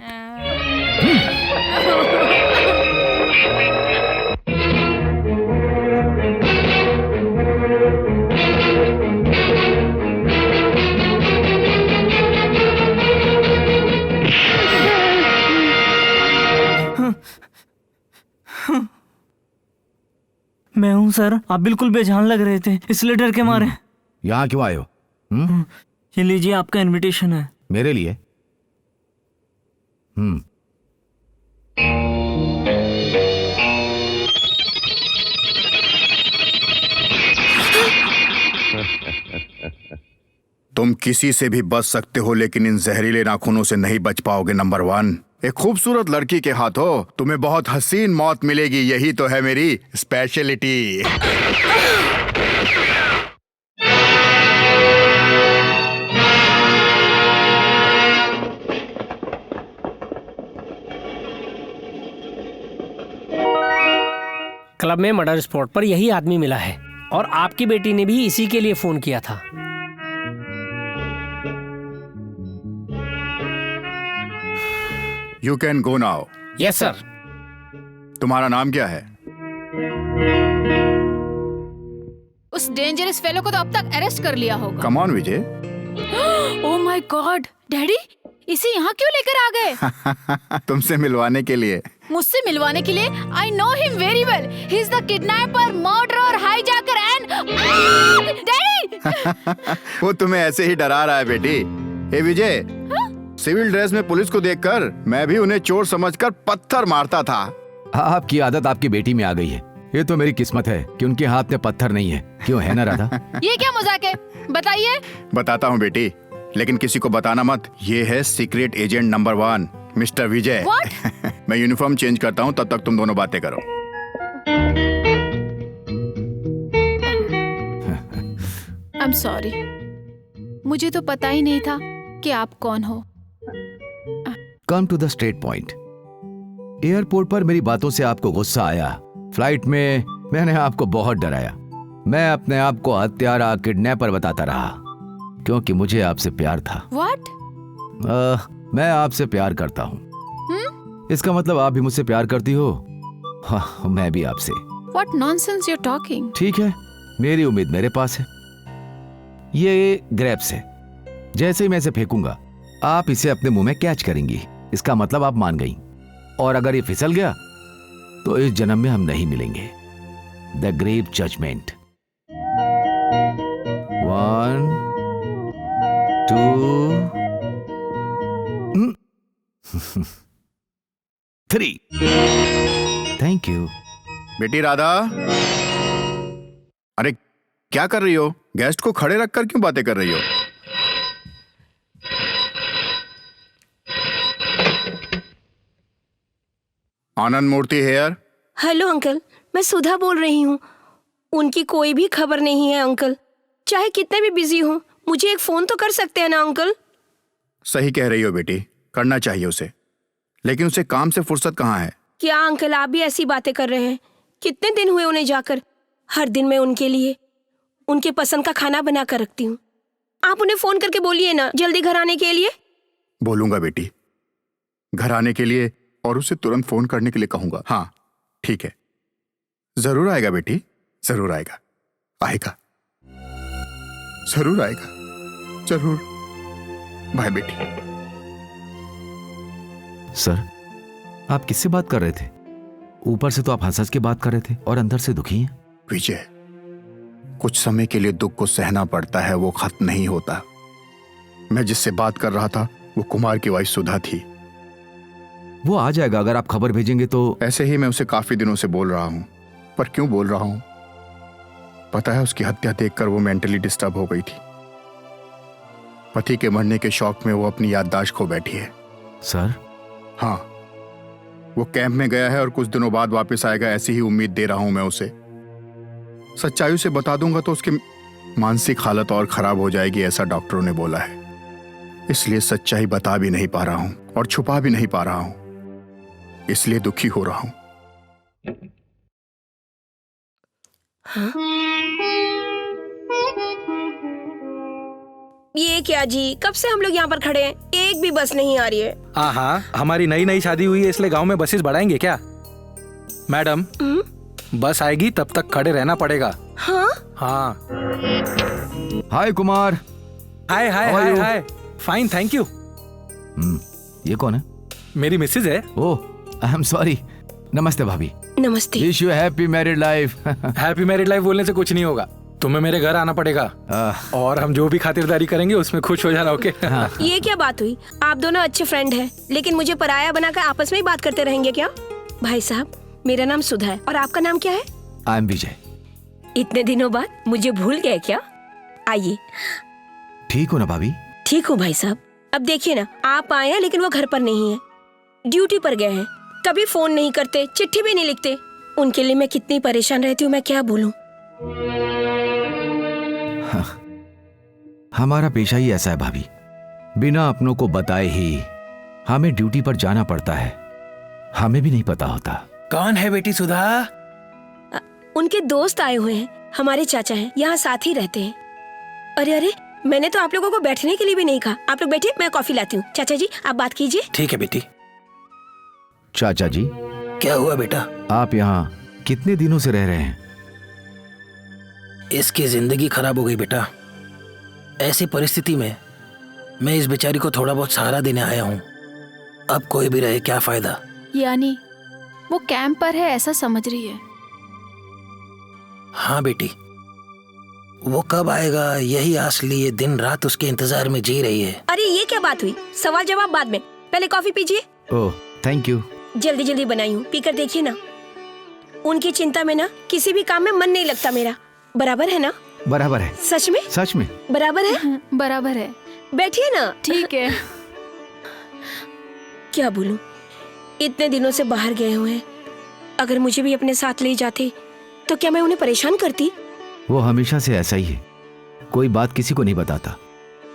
I: मैं हूँ सर, आप बिल्कुल बेजान लग रहे थे, इसलिए डर के मारे।
E: यहाँ क्यों आए हो?
I: ये लीजिए आपका इनविटेशन है।
E: मेरे लिए?
C: तुम किसी से भी बच सकते हो लेकिन इन जहरीले नाखूनों से नहीं बच पाओगे। नंबर 1, एक खूबसूरत लड़की के हाथों तुम्हें बहुत हसीन मौत मिलेगी। यही तो है मेरी स्पेशलिटी।
A: क्लब में मर्डर स्पॉट पर यही आदमी मिला है और आपकी बेटी ने भी इसी के लिए फोन किया था।
C: You can go now.
A: Yes sir.
C: तुम्हारा नाम क्या है?
F: उस डेंजरस फेलो को तो अब तक अरेस्ट कर लिया होगा।
C: Come on Vijay.
F: Oh my God, daddy इसे यहाँ क्यों लेकर आ गए?
C: तुमसे मिलवाने के लिए।
F: मुझसे मिलवाने के लिए? I know him very well. He is the kidnapper, murderer, hijacker and daddy.
C: वो तुम्हें ऐसे ही डरा रहा है बेटी। ए विजय, सिविल ड्रेस में पुलिस को देखकर मैं भी उन्हें चोर समझकर पत्थर मारता था।
E: आपकी आदत आपकी बेटी में आ गई है। ये तो मेरी किस्मत है कि उनके हाथ में पत्थर नहीं है। क्यों है ना राधा?
F: ये क्या मजाक है? बताइए।
C: बताता हूँ बेटी, लेकिन किसी को बताना मत। ये है सीक्रेट एजेंट नंबर 1 मिस्टर विजय। मैं यूनिफॉर्म चेंज करता हूँ, तब तक तुम दोनों बातें करो।
F: आई एम सॉरी, मुझे तो पता ही नहीं था कि आप कौन हो।
E: Come to the straight point. Airport पर मेरी बातों से आपको गुस्सा आया। फ्लाइट में मैंने आपको बहुत डराया। मैं अपने आप को हत्यारा, किडनैपर बताता रहा क्योंकि मुझे आपसे प्यार था।
F: What?
E: मैं आपसे प्यार करता हूँ। इसका मतलब आप भी मुझसे प्यार करती हो? हाँ, मैं भी आपसे।
F: What nonsense you're talking?
E: ठीक है, मेरी उम्मीद मेरे पास है। ये ग्रेप्स है। जैसे ही मैं इसे फेंकूंगा आप इसे अपने मुंह में कैच करेंगी। इसका मतलब आप मान गई। और अगर ये फिसल गया तो इस जन्म में हम नहीं मिलेंगे। The grave judgement. 1 2 3। Thank you.
C: बेटी राधा, अरे क्या कर रही हो? गेस्ट को खड़े रखकर क्यों बातें कर रही हो? आनंद मूर्ति हेयर।
D: हेलो अंकल, मैं सुधा बोल रही हूँ। उनकी कोई भी खबर नहीं है अंकल। चाहे कितने भी बिजी हो, मुझे एक फोन तो कर सकते हैं ना अंकल?
C: सही कह रही हो बेटी, करना चाहिए उसे, लेकिन उसे काम से फुर्सत कहाँ है?
D: क्या अंकल आप भी ऐसी बातें कर रहे हैं? कितने दिन हुए उन्हें जाकर। हर दिन मैं उनके लिए उनके पसंद का खाना बना कर रखती हूँ। आप उन्हें फोन करके बोलिए ना जल्दी घर आने के लिए।
C: बोलूंगा बेटी, घर आने के लिए और उसे तुरंत फोन करने के लिए कहूंगा। हाँ ठीक है, जरूर आएगा बेटी, जरूर आएगा, आएगा, जरूर आएगा, जरूर। बाय बेटी।
E: सर, आप किससे बात कर रहे थे? ऊपर से तो आप हंस हंस के बात कर रहे थे और अंदर से दुखी हैं।
C: विजय, कुछ समय के लिए दुख को सहना पड़ता है, वो खत्म नहीं होता। मैं जिससे बात कर रहा था वो कुमार की वाइफ सुधा थी।
E: वो आ जाएगा अगर आप खबर भेजेंगे तो।
C: ऐसे ही मैं उसे काफी दिनों से बोल रहा हूं, पर क्यों बोल रहा हूं पता है? उसकी हत्या देखकर वो मेंटली डिस्टर्ब हो गई थी। पति के मरने के शौक में वो अपनी याददाश्त खो बैठी है।
E: सर?
C: हाँ, वो कैंप में गया है और कुछ दिनों बाद वापस आएगा, ऐसी ही उम्मीद दे रहा हूं मैं उसे। सच्चाई से बता दूंगा तो उसकी मानसिक हालत और खराब हो जाएगी, ऐसा डॉक्टरों ने बोला है। इसलिए सच्चाई बता भी नहीं पा रहा हूं और छुपा भी नहीं पा रहा हूं, इसलिए दुखी हो रहा हूं।
D: हाँ? ये क्या जी, कब से हम लोग यहाँ पर खड़े हैं, एक भी बस नहीं आ रही है।
B: हाँ, हमारी नई नई शादी हुई है इसलिए गांव में बसेस बढ़ाएंगे क्या? मैडम, बस आएगी तब तक खड़े रहना पड़ेगा।
D: हाँ?
B: हाँ।
E: हाय कुमार।
B: हाय हाय
E: How are
B: hi
E: you?
B: Hi. Fine, thank you.
E: ये कौन है?
B: मेरी मिसेज है।
E: ओह, आई एम सॉरी। नमस्ते भाभी।
D: नमस्ते।
E: Wish you happy married life.
B: Happy married life बोलने से कुछ नहीं होगा, तुम्हें मेरे घर आना पड़ेगा और हम जो भी खातिरदारी करेंगे उसमें खुश हो जाना। ओके?
D: ये क्या बात हुई? आप दोनों अच्छे फ्रेंड हैं, लेकिन मुझे पराया बनाकर आपस में ही बात करते रहेंगे क्या? भाई साहब, मेरा नाम सुधा है और आपका नाम क्या है?
E: आई एम विजय।
D: इतने दिनों बाद मुझे भूल गए क्या? आइए।
E: ठीक हो ना भाभी?
D: ठीक हूँ भाई साहब। अब देखिए ना, आप आए हैं लेकिन वो घर पर नहीं है, ड्यूटी पर गए हैं। कभी फोन नहीं करते, चिट्ठी भी नहीं लिखते। उनके लिए मैं कितनी परेशान रहती हूँ, मैं क्या बोलूं।
E: हमारा पेशा ही ऐसा है भाभी, बिना अपनों को बताए ही हमें ड्यूटी पर जाना पड़ता है। हमें भी नहीं पता होता।
B: कौन है बेटी सुधा?
D: उनके दोस्त आए हुए हैं, हमारे चाचा हैं, यहाँ साथ ही रहते हैं। अरे अरे, मैंने तो आप लोगों को बैठने के लिए भी नहीं कहा। आप लोग बैठिए, मैं कॉफी लाती हूँ। चाचा जी, आप बात कीजिए।
B: ठीक है बेटी।
E: चाचा जी,
I: क्या हुआ बेटा?
E: आप यहाँ कितने दिनों से रह रहे हैं?
I: इसकी जिंदगी खराब हो गई बेटा। ऐसी परिस्थिति में मैं इस बेचारी को थोड़ा बहुत सहारा देने आया हूँ। अब कोई भी रहे क्या फायदा।
F: यानी वो कैंप पर है ऐसा समझ रही है?
I: हाँ बेटी, वो कब आएगा यही आस लिए दिन रात उसके इंतजार में जी रही है।
D: अरे ये क्या बात हुई? सवाल जवाब बाद में, पहले कॉफी पीजिए।
E: ओह, थैंक यू।
D: जल्दी जल्दी बनाई हूँ, पीकर देखिए ना। उनकी चिंता में ना किसी भी काम में मन नहीं लगता मेरा। बराबर है ना?
E: बराबर है।
D: सच में?
E: सच में
D: बराबर है।
F: बराबर है।
D: बैठिए ना।
F: ठीक है।
D: क्या बोलूं, इतने दिनों से बाहर गए हुए हैं। अगर मुझे भी अपने साथ ले जाते तो क्या मैं उन्हें परेशान करती?
E: वो हमेशा से ऐसा ही है, कोई बात किसी को नहीं बताता।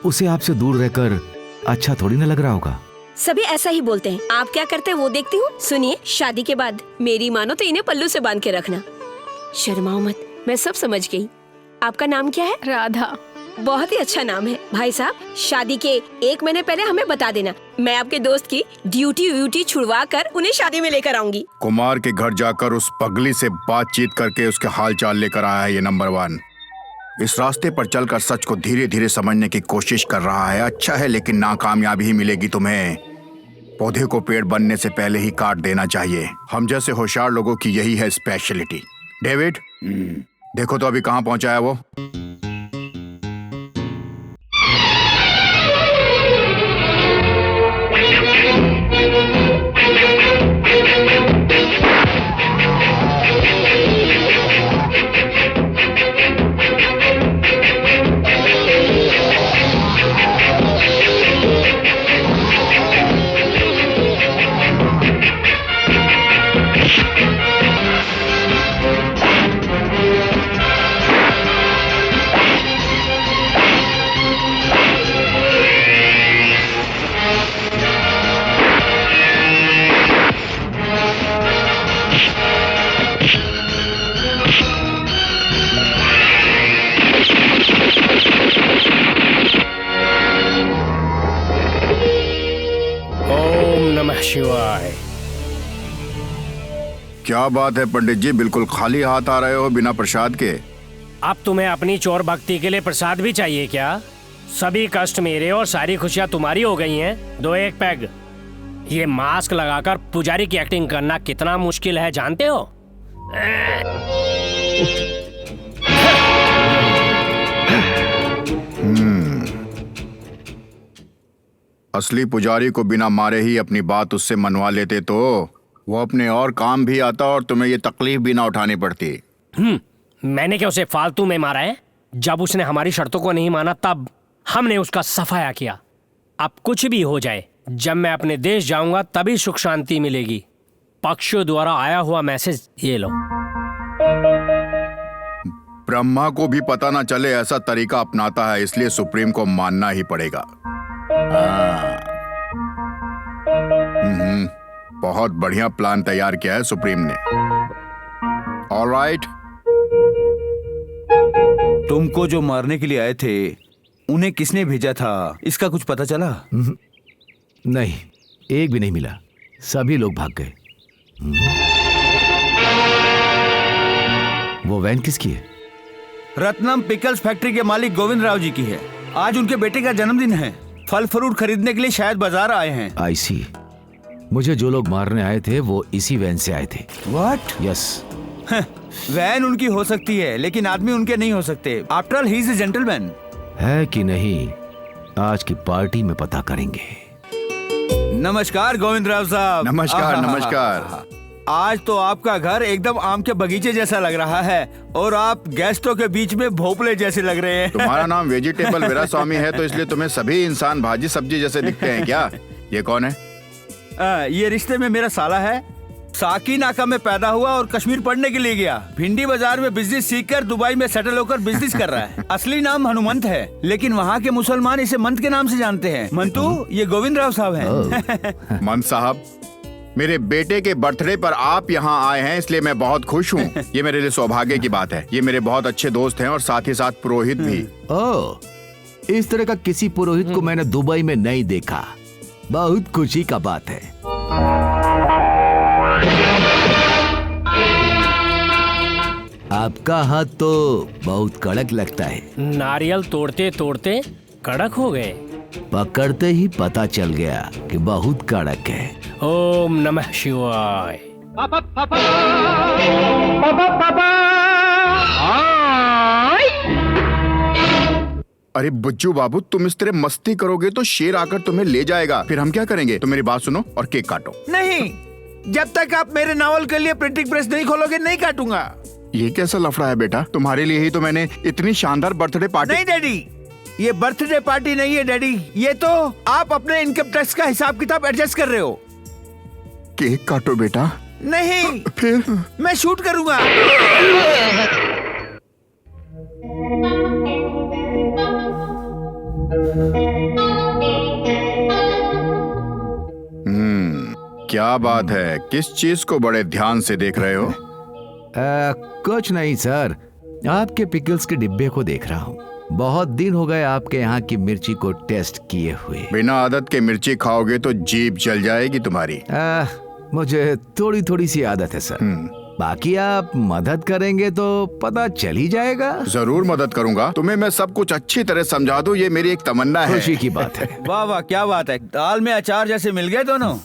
E: उसे आपसे दूर रहकर अच्छा थोड़ी ना लग रहा होगा।
D: सभी ऐसा ही बोलते हैं। आप क्या करते हैं वो देखती हूँ। सुनिए, शादी के बाद मेरी मानो तो इन्हें पल्लू से बांध के रखना। शर्माओ मत, मैं सब समझ गई। आपका नाम क्या है?
F: राधा।
D: बहुत ही अच्छा नाम है। भाई साहब, शादी के 1 महीने पहले हमें बता देना, मैं आपके दोस्त की ड्यूटी छुड़वा कर उन्हें शादी में लेकर आऊंगी।
C: कुमार के घर जाकर उस पगली से बातचीत करके उसके हाल चाल लेकर आया है ये नंबर 1। इस रास्ते पर चलकर सच को धीरे धीरे समझने की कोशिश कर रहा है। अच्छा है, लेकिन नाकामयाबी ही मिलेगी तुम्हें। पौधे को पेड़ बनने से पहले ही काट देना चाहिए। हम जैसे होशियार लोगों की यही है स्पेशलिटी। डेविड, देखो तो अभी कहाँ पहुंचा है वो।
A: शिवाय।
C: क्या बात है पंडित जी, बिल्कुल खाली हाथ आ रहे हो बिना प्रसाद के।
A: अब तुम्हें अपनी चोर भक्ति के लिए प्रसाद भी चाहिए क्या? सभी कष्ट मेरे और सारी खुशियां तुम्हारी हो गई हैं। दो एक पैग। ये मास्क लगाकर पुजारी की एक्टिंग करना कितना मुश्किल है जानते हो?
C: असली पुजारी को बिना मारे ही अपनी बात उससे मनवा लेते तो वो अपने और काम भी आता और तुम्हें ये तकलीफ भी ना उठानी पड़ती।
A: मैंने क्या उसे फालतू में मारा है? जब उसने हमारी शर्तों को नहीं माना तब हमने उसका सफाया किया। अब कुछ भी हो जाए, जब मैं अपने देश जाऊंगा तभी सुख शांति मिलेगी। पक्षियों द्वारा आया हुआ मैसेज ये लो।
C: ब्रह्मा को भी पता ना चले ऐसा तरीका अपनाता है, इसलिए सुप्रीम को मानना ही पड़ेगा। बहुत बढ़िया प्लान तैयार किया है सुप्रीम ने। ऑलराइट।
H: तुमको जो मारने के लिए आए थे उन्हें किसने भेजा था, इसका कुछ पता चला?
E: नहीं, एक भी नहीं मिला। सभी लोग भाग गए। वो वैन किसकी है?
H: रत्नम पिकल्स फैक्ट्री के मालिक गोविंद राव जी की है। आज उनके बेटे का जन्मदिन है। फल फ्रूट खरीदने के लिए शायद बाजार आए हैं।
E: आई सी। मुझे जो लोग मारने आए थे वो इसी वैन से आए थे।
H: व्हाट?
E: यस।
H: वैन उनकी हो सकती है लेकिन आदमी उनके नहीं हो सकते। After all he is a gentleman.
E: है कि नहीं, आज की पार्टी में पता करेंगे।
H: नमस्कार गोविंद राव साहब।
C: नमस्कार नमस्कार।
H: आज तो आपका घर एकदम आम के बगीचे जैसा लग रहा है और आप गेस्टों के बीच में भोपले जैसे लग रहे हैं।
C: तुम्हारा नाम वेजिटेबल वीरास्वामी है तो इसलिए तुम्हें सभी इंसान भाजी सब्जी जैसे दिखते हैं क्या? ये कौन है?
H: ये रिश्ते में मेरा साला है। साकी नाका में पैदा हुआ और कश्मीर पढ़ने के लिए गया। भिंडी बाजार में बिजनेस सीखकर दुबई में सेटल होकर बिजनेस कर रहा है। असली नाम हनुमंत है लेकिन वहाँ के मुसलमान इसे मंत के नाम से जानते हैं। मंतू, ये गोविंद राव साहब हैं।
C: मंत साहब, मेरे बेटे के बर्थडे पर आप यहाँ आए हैं इसलिए मैं बहुत खुश हूँ। ये मेरे लिए सौभाग्य की बात है। ये मेरे बहुत अच्छे दोस्त हैं और साथ ही साथ पुरोहित भी।
E: ओह, इस तरह का किसी पुरोहित को मैंने दुबई में नहीं देखा। बहुत खुशी का बात है। आपका हाथ तो बहुत कड़क लगता है।
A: नारियल तोड़ते तोड़ते कड़क हो गए।
E: पकड़ते ही पता चल गया कि बहुत कड़क है।
A: ओम नमः शिवाय।
C: अरे बुज्जू बाबू, तुम इस तरह मस्ती करोगे तो शेर आकर तुम्हें ले जाएगा। फिर हम क्या करेंगे? तो मेरी बात सुनो और केक काटो।
H: नहीं, जब तक आप मेरे नावल के लिए प्रिंटिंग प्रेस नहीं खोलोगे नहीं काटूंगा।
C: ये कैसा लफड़ा है बेटा? तुम्हारे लिए ही तो मैंने इतनी शानदार बर्थडे पार्टी।
H: नहीं डैडी, ये बर्थडे पार्टी नहीं है डैडी। ये तो आप अपने इनकम टैक्स का हिसाब किताब एडजस्ट कर रहे हो।
C: केक काटो बेटा।
H: नहीं,
C: फिर
H: मैं शूट करूंगा।
C: क्या बात है? किस चीज को बड़े ध्यान से देख रहे हो?
E: कुछ नहीं सर, आपके पिकल्स के डिब्बे को देख रहा हूँ। बहुत दिन हो गए आपके यहाँ की मिर्ची को टेस्ट किए हुए।
C: बिना आदत के मिर्ची खाओगे तो जीभ जल जाएगी तुम्हारी।
E: मुझे थोड़ी थोड़ी सी आदत है सर। बाकी आप मदद करेंगे तो पता चल ही जाएगा।
C: जरूर मदद करूंगा। तुम्हें मैं सब कुछ अच्छी तरह समझा दूं, ये मेरी एक तमन्ना है।
E: खुशी की बात है।
H: वाह वाह, क्या बात है। दाल में अचार जैसे मिल गए दोनों।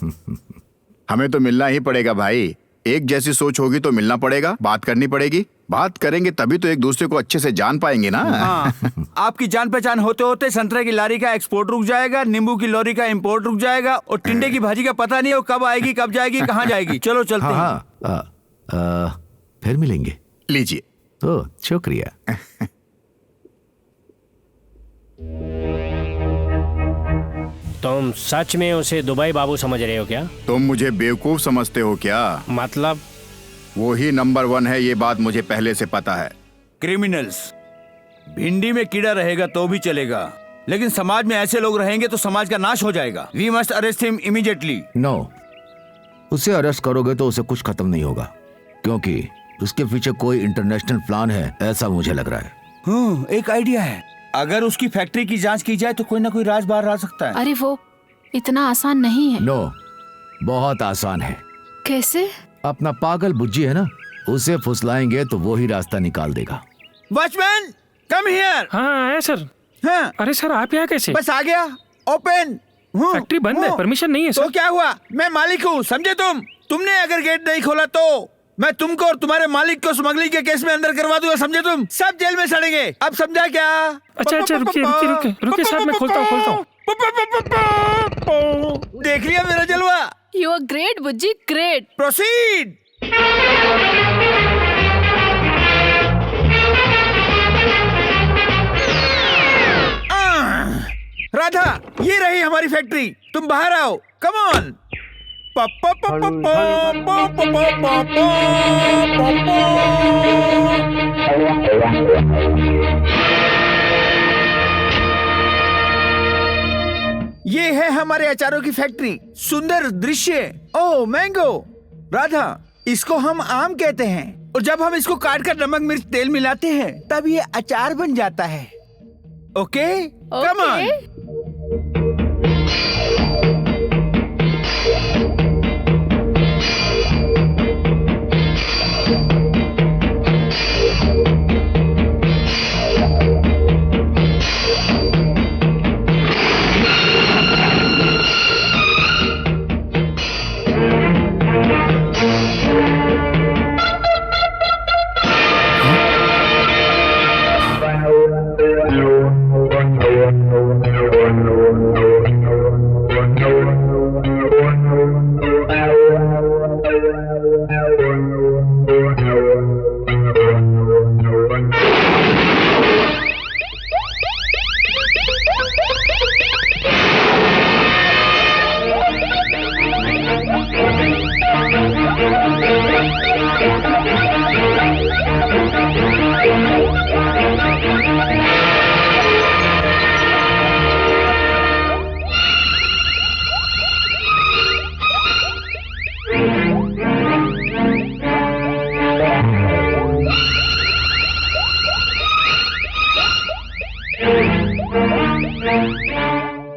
C: हमें तो मिलना ही पड़ेगा भाई। एक जैसी सोच होगी तो मिलना पड़ेगा, बात करनी पड़ेगी। बात करेंगे तभी तो एक दूसरे को अच्छे से जान पाएंगे ना।
H: हाँ, आपकी जान पहचान होते होते संतरे की लारी का एक्सपोर्ट रुक जाएगा, नींबू की लॉरी का इंपोर्ट रुक जाएगा और टिंडे की भाजी का पता नहीं हो कब आएगी, कब जाएगी, कहाँ जाएगी। चलो चलते हैं।
E: हाँ, फिर मिलेंगे।
C: लीजिए।
E: ओह, शुक्रिया।
A: तुम सच में उसे दुबई बाबू समझ रहे हो क्या?
C: तुम मुझे बेवकूफ समझते हो क्या?
A: मतलब?
C: वो ही नंबर 1 है, ये बात मुझे पहले से पता है।
H: क्रिमिनल्स। भिंडी में कीड़ा रहेगा तो भी चलेगा, लेकिन समाज में ऐसे लोग रहेंगे तो समाज का नाश हो जाएगा। We must arrest him immediately.
E: No, उसे अरेस्ट करोगे तो उसे कुछ खत्म नहीं होगा, क्योंकि उसके पीछे कोई इंटरनेशनल प्लान है, ऐसा मुझे लग रहा है।
H: एक आइडिया है। अगर उसकी फैक्ट्री की जांच की जाए तो कोई ना कोई राज बाहर आ सकता है।
F: अरे वो इतना आसान नहीं है।
E: नो, बहुत आसान है।
F: कैसे?
E: अपना पागल बुज्जी है ना, उसे फुसलाएंगे तो वो ही रास्ता निकाल देगा।
H: Watchman, come here.
B: हाँ आया सर।
H: हाँ।
B: अरे सर, आप यहाँ कैसे?
H: बस आ गया। ओपन।
B: फैक्ट्री बंद है, परमिशन नहीं है सर।
H: तो क्या हुआ? मैं मालिक हूँ, समझे तुम? तुमने अगर गेट नहीं खोला तो मैं तुमको और तुम्हारे मालिक को स्मगलिंग के केस में अंदर करवा दूंगा, समझे तुम? सब जेल में सड़ेंगे। अब समझा क्या?
B: अच्छा रुकिए सर, मैं खोलता हूँ।
H: देख लिया मेरा जलवा?
F: You are great Bujji, great.
H: Proceed. Radha, ये रही हमारी फैक्ट्री। तुम बाहर आओ, कम ऑन। ये है हमारे अचारों की फैक्ट्री। सुंदर दृश्य। Oh mango. राधा, इसको हम आम कहते हैं और जब हम इसको काट कर नमक मिर्च तेल मिलाते हैं तब ये अचार बन जाता है। Okay, come on.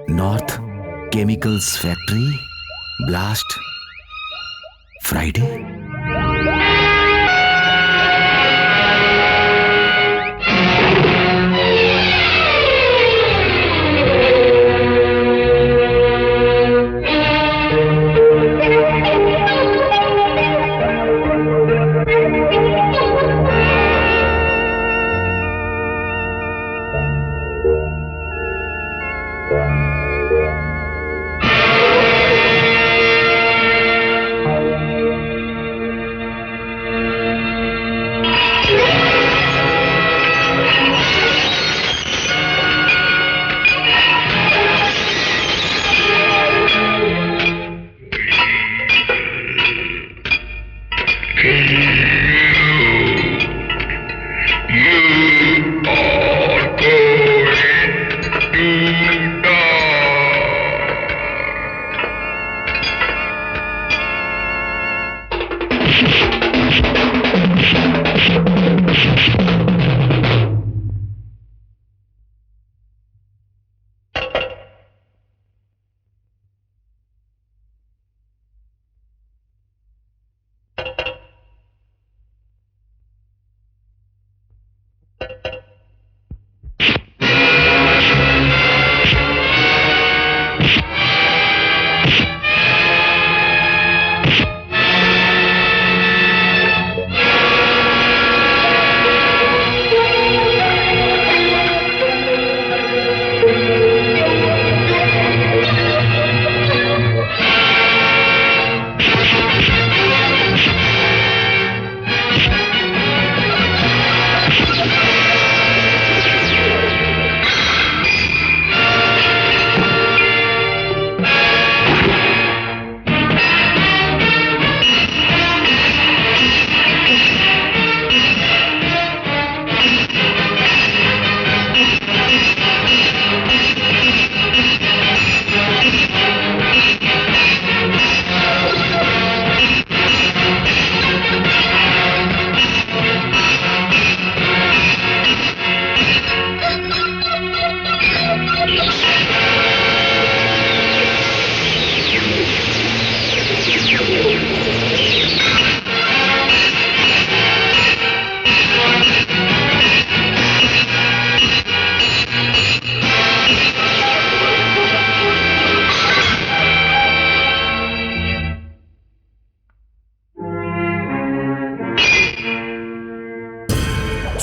E: North chemicals factory blast Friday.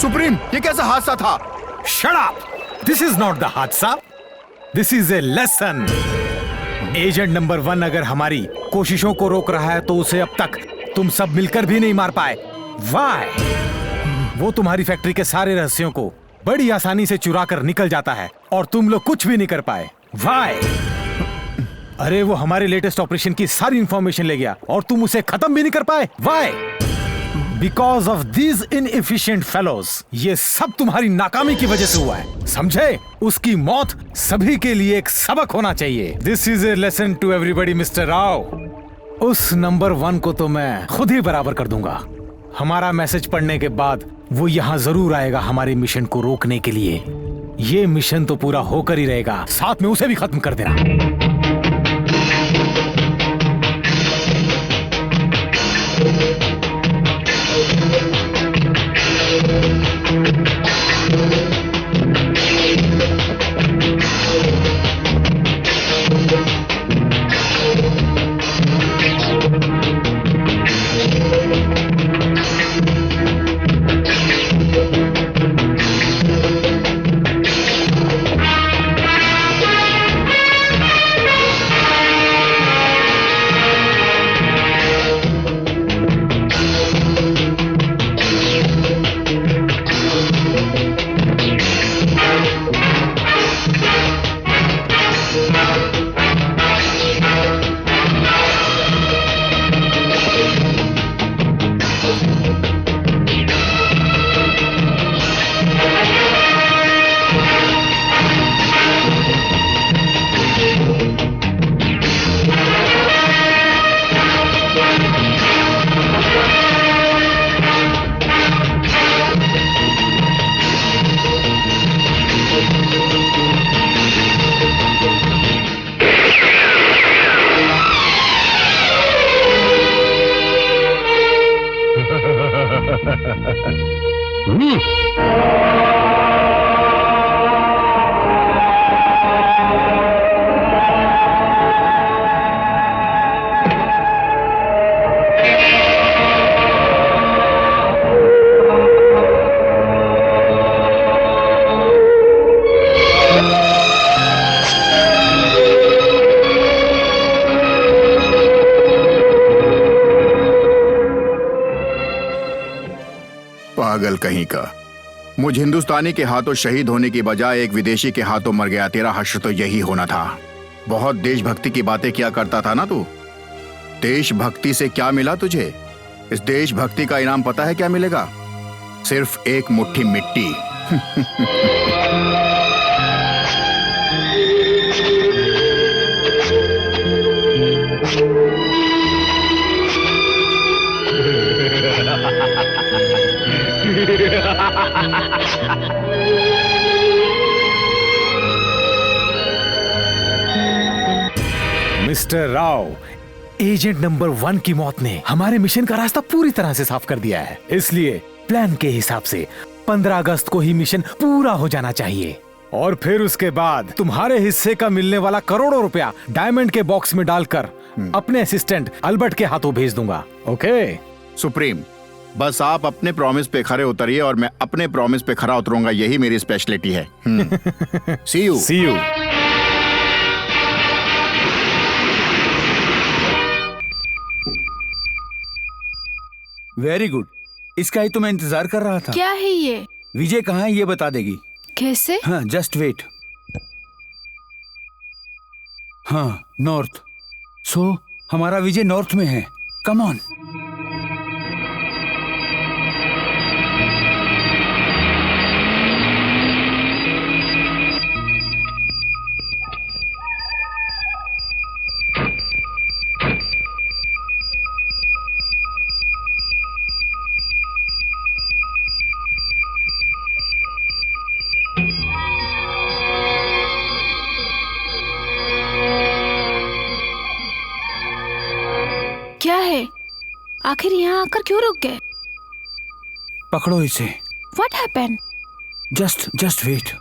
C: Supreme, ये कैसा हादसा था?
B: Shut up! This is not the हादसा. This is a lesson. Agent number 1 अगर हमारी कोशिशों को रोक रहा है तो उसे अब तक तुम सब मिलकर भी नहीं मार पाए. Why? वो तुम्हारी फैक्ट्री के सारे रहस्यों को बड़ी आसानी से चुरा कर निकल जाता है और तुम लोग कुछ भी नहीं कर पाए. Why? अरे वो हमारे लेटेस्ट ऑपरेशन की सारी इंफॉर्मेशन ले गया और तुम उसे खत्म भी नहीं कर पाए. Why? Because of these inefficient fellows. ये सब तुम्हारी नाकामी की वजह से हुआ है, समझे? उसकी मौत सभी के लिए एक सबक होना चाहिए। This is a lesson to everybody mister Rao. उस नंबर 1 को तो मैं खुद ही बराबर कर दूंगा। हमारा मैसेज पढ़ने के बाद वो यहाँ जरूर आएगा हमारे मिशन को रोकने के लिए। ये मिशन तो पूरा होकर ही रहेगा, साथ में उसे भी खत्म कर देना।
C: पागल कहीं का। मुझ हिंदुस्तानी के हाथों शहीद होने की बजाय एक विदेशी के हाथों मर गया। तेरा हश्र तो यही होना था। बहुत देशभक्ति की बातें किया करता था ना तू। देशभक्ति से क्या मिला तुझे? इस देशभक्ति का इनाम पता है क्या मिलेगा? सिर्फ एक मुट्ठी मिट्टी।
B: मिस्टर राव, एजेंट नंबर 1 की मौत ने हमारे मिशन का रास्ता पूरी तरह से साफ कर दिया है। इसलिए प्लान के हिसाब से 15 अगस्त को ही मिशन पूरा हो जाना चाहिए और फिर उसके बाद तुम्हारे हिस्से का मिलने वाला करोड़ों रुपया डायमंड के बॉक्स में डालकर अपने असिस्टेंट अल्बर्ट के हाथों भेज दूंगा। ओके
C: सुप्रीम, बस आप अपने प्रॉमिस पे खरे उतरिए और मैं अपने प्रॉमिस पे खरा उतरूंगा। यही मेरी स्पेशलिटी है। See you.
B: See you.
H: Very good. इसका ही तो मैं इंतजार कर रहा था।
F: क्या है ये?
H: विजय कहाँ है ये बता देगी।
F: कैसे?
H: हाँ, जस्ट वेट। हाँ, नॉर्थ। सो हमारा विजय नॉर्थ में है। Come on.
F: क्या है? आखिर यहाँ आकर क्यों रुक गए?
H: पकड़ो इसे।
F: What happened?
H: Just wait.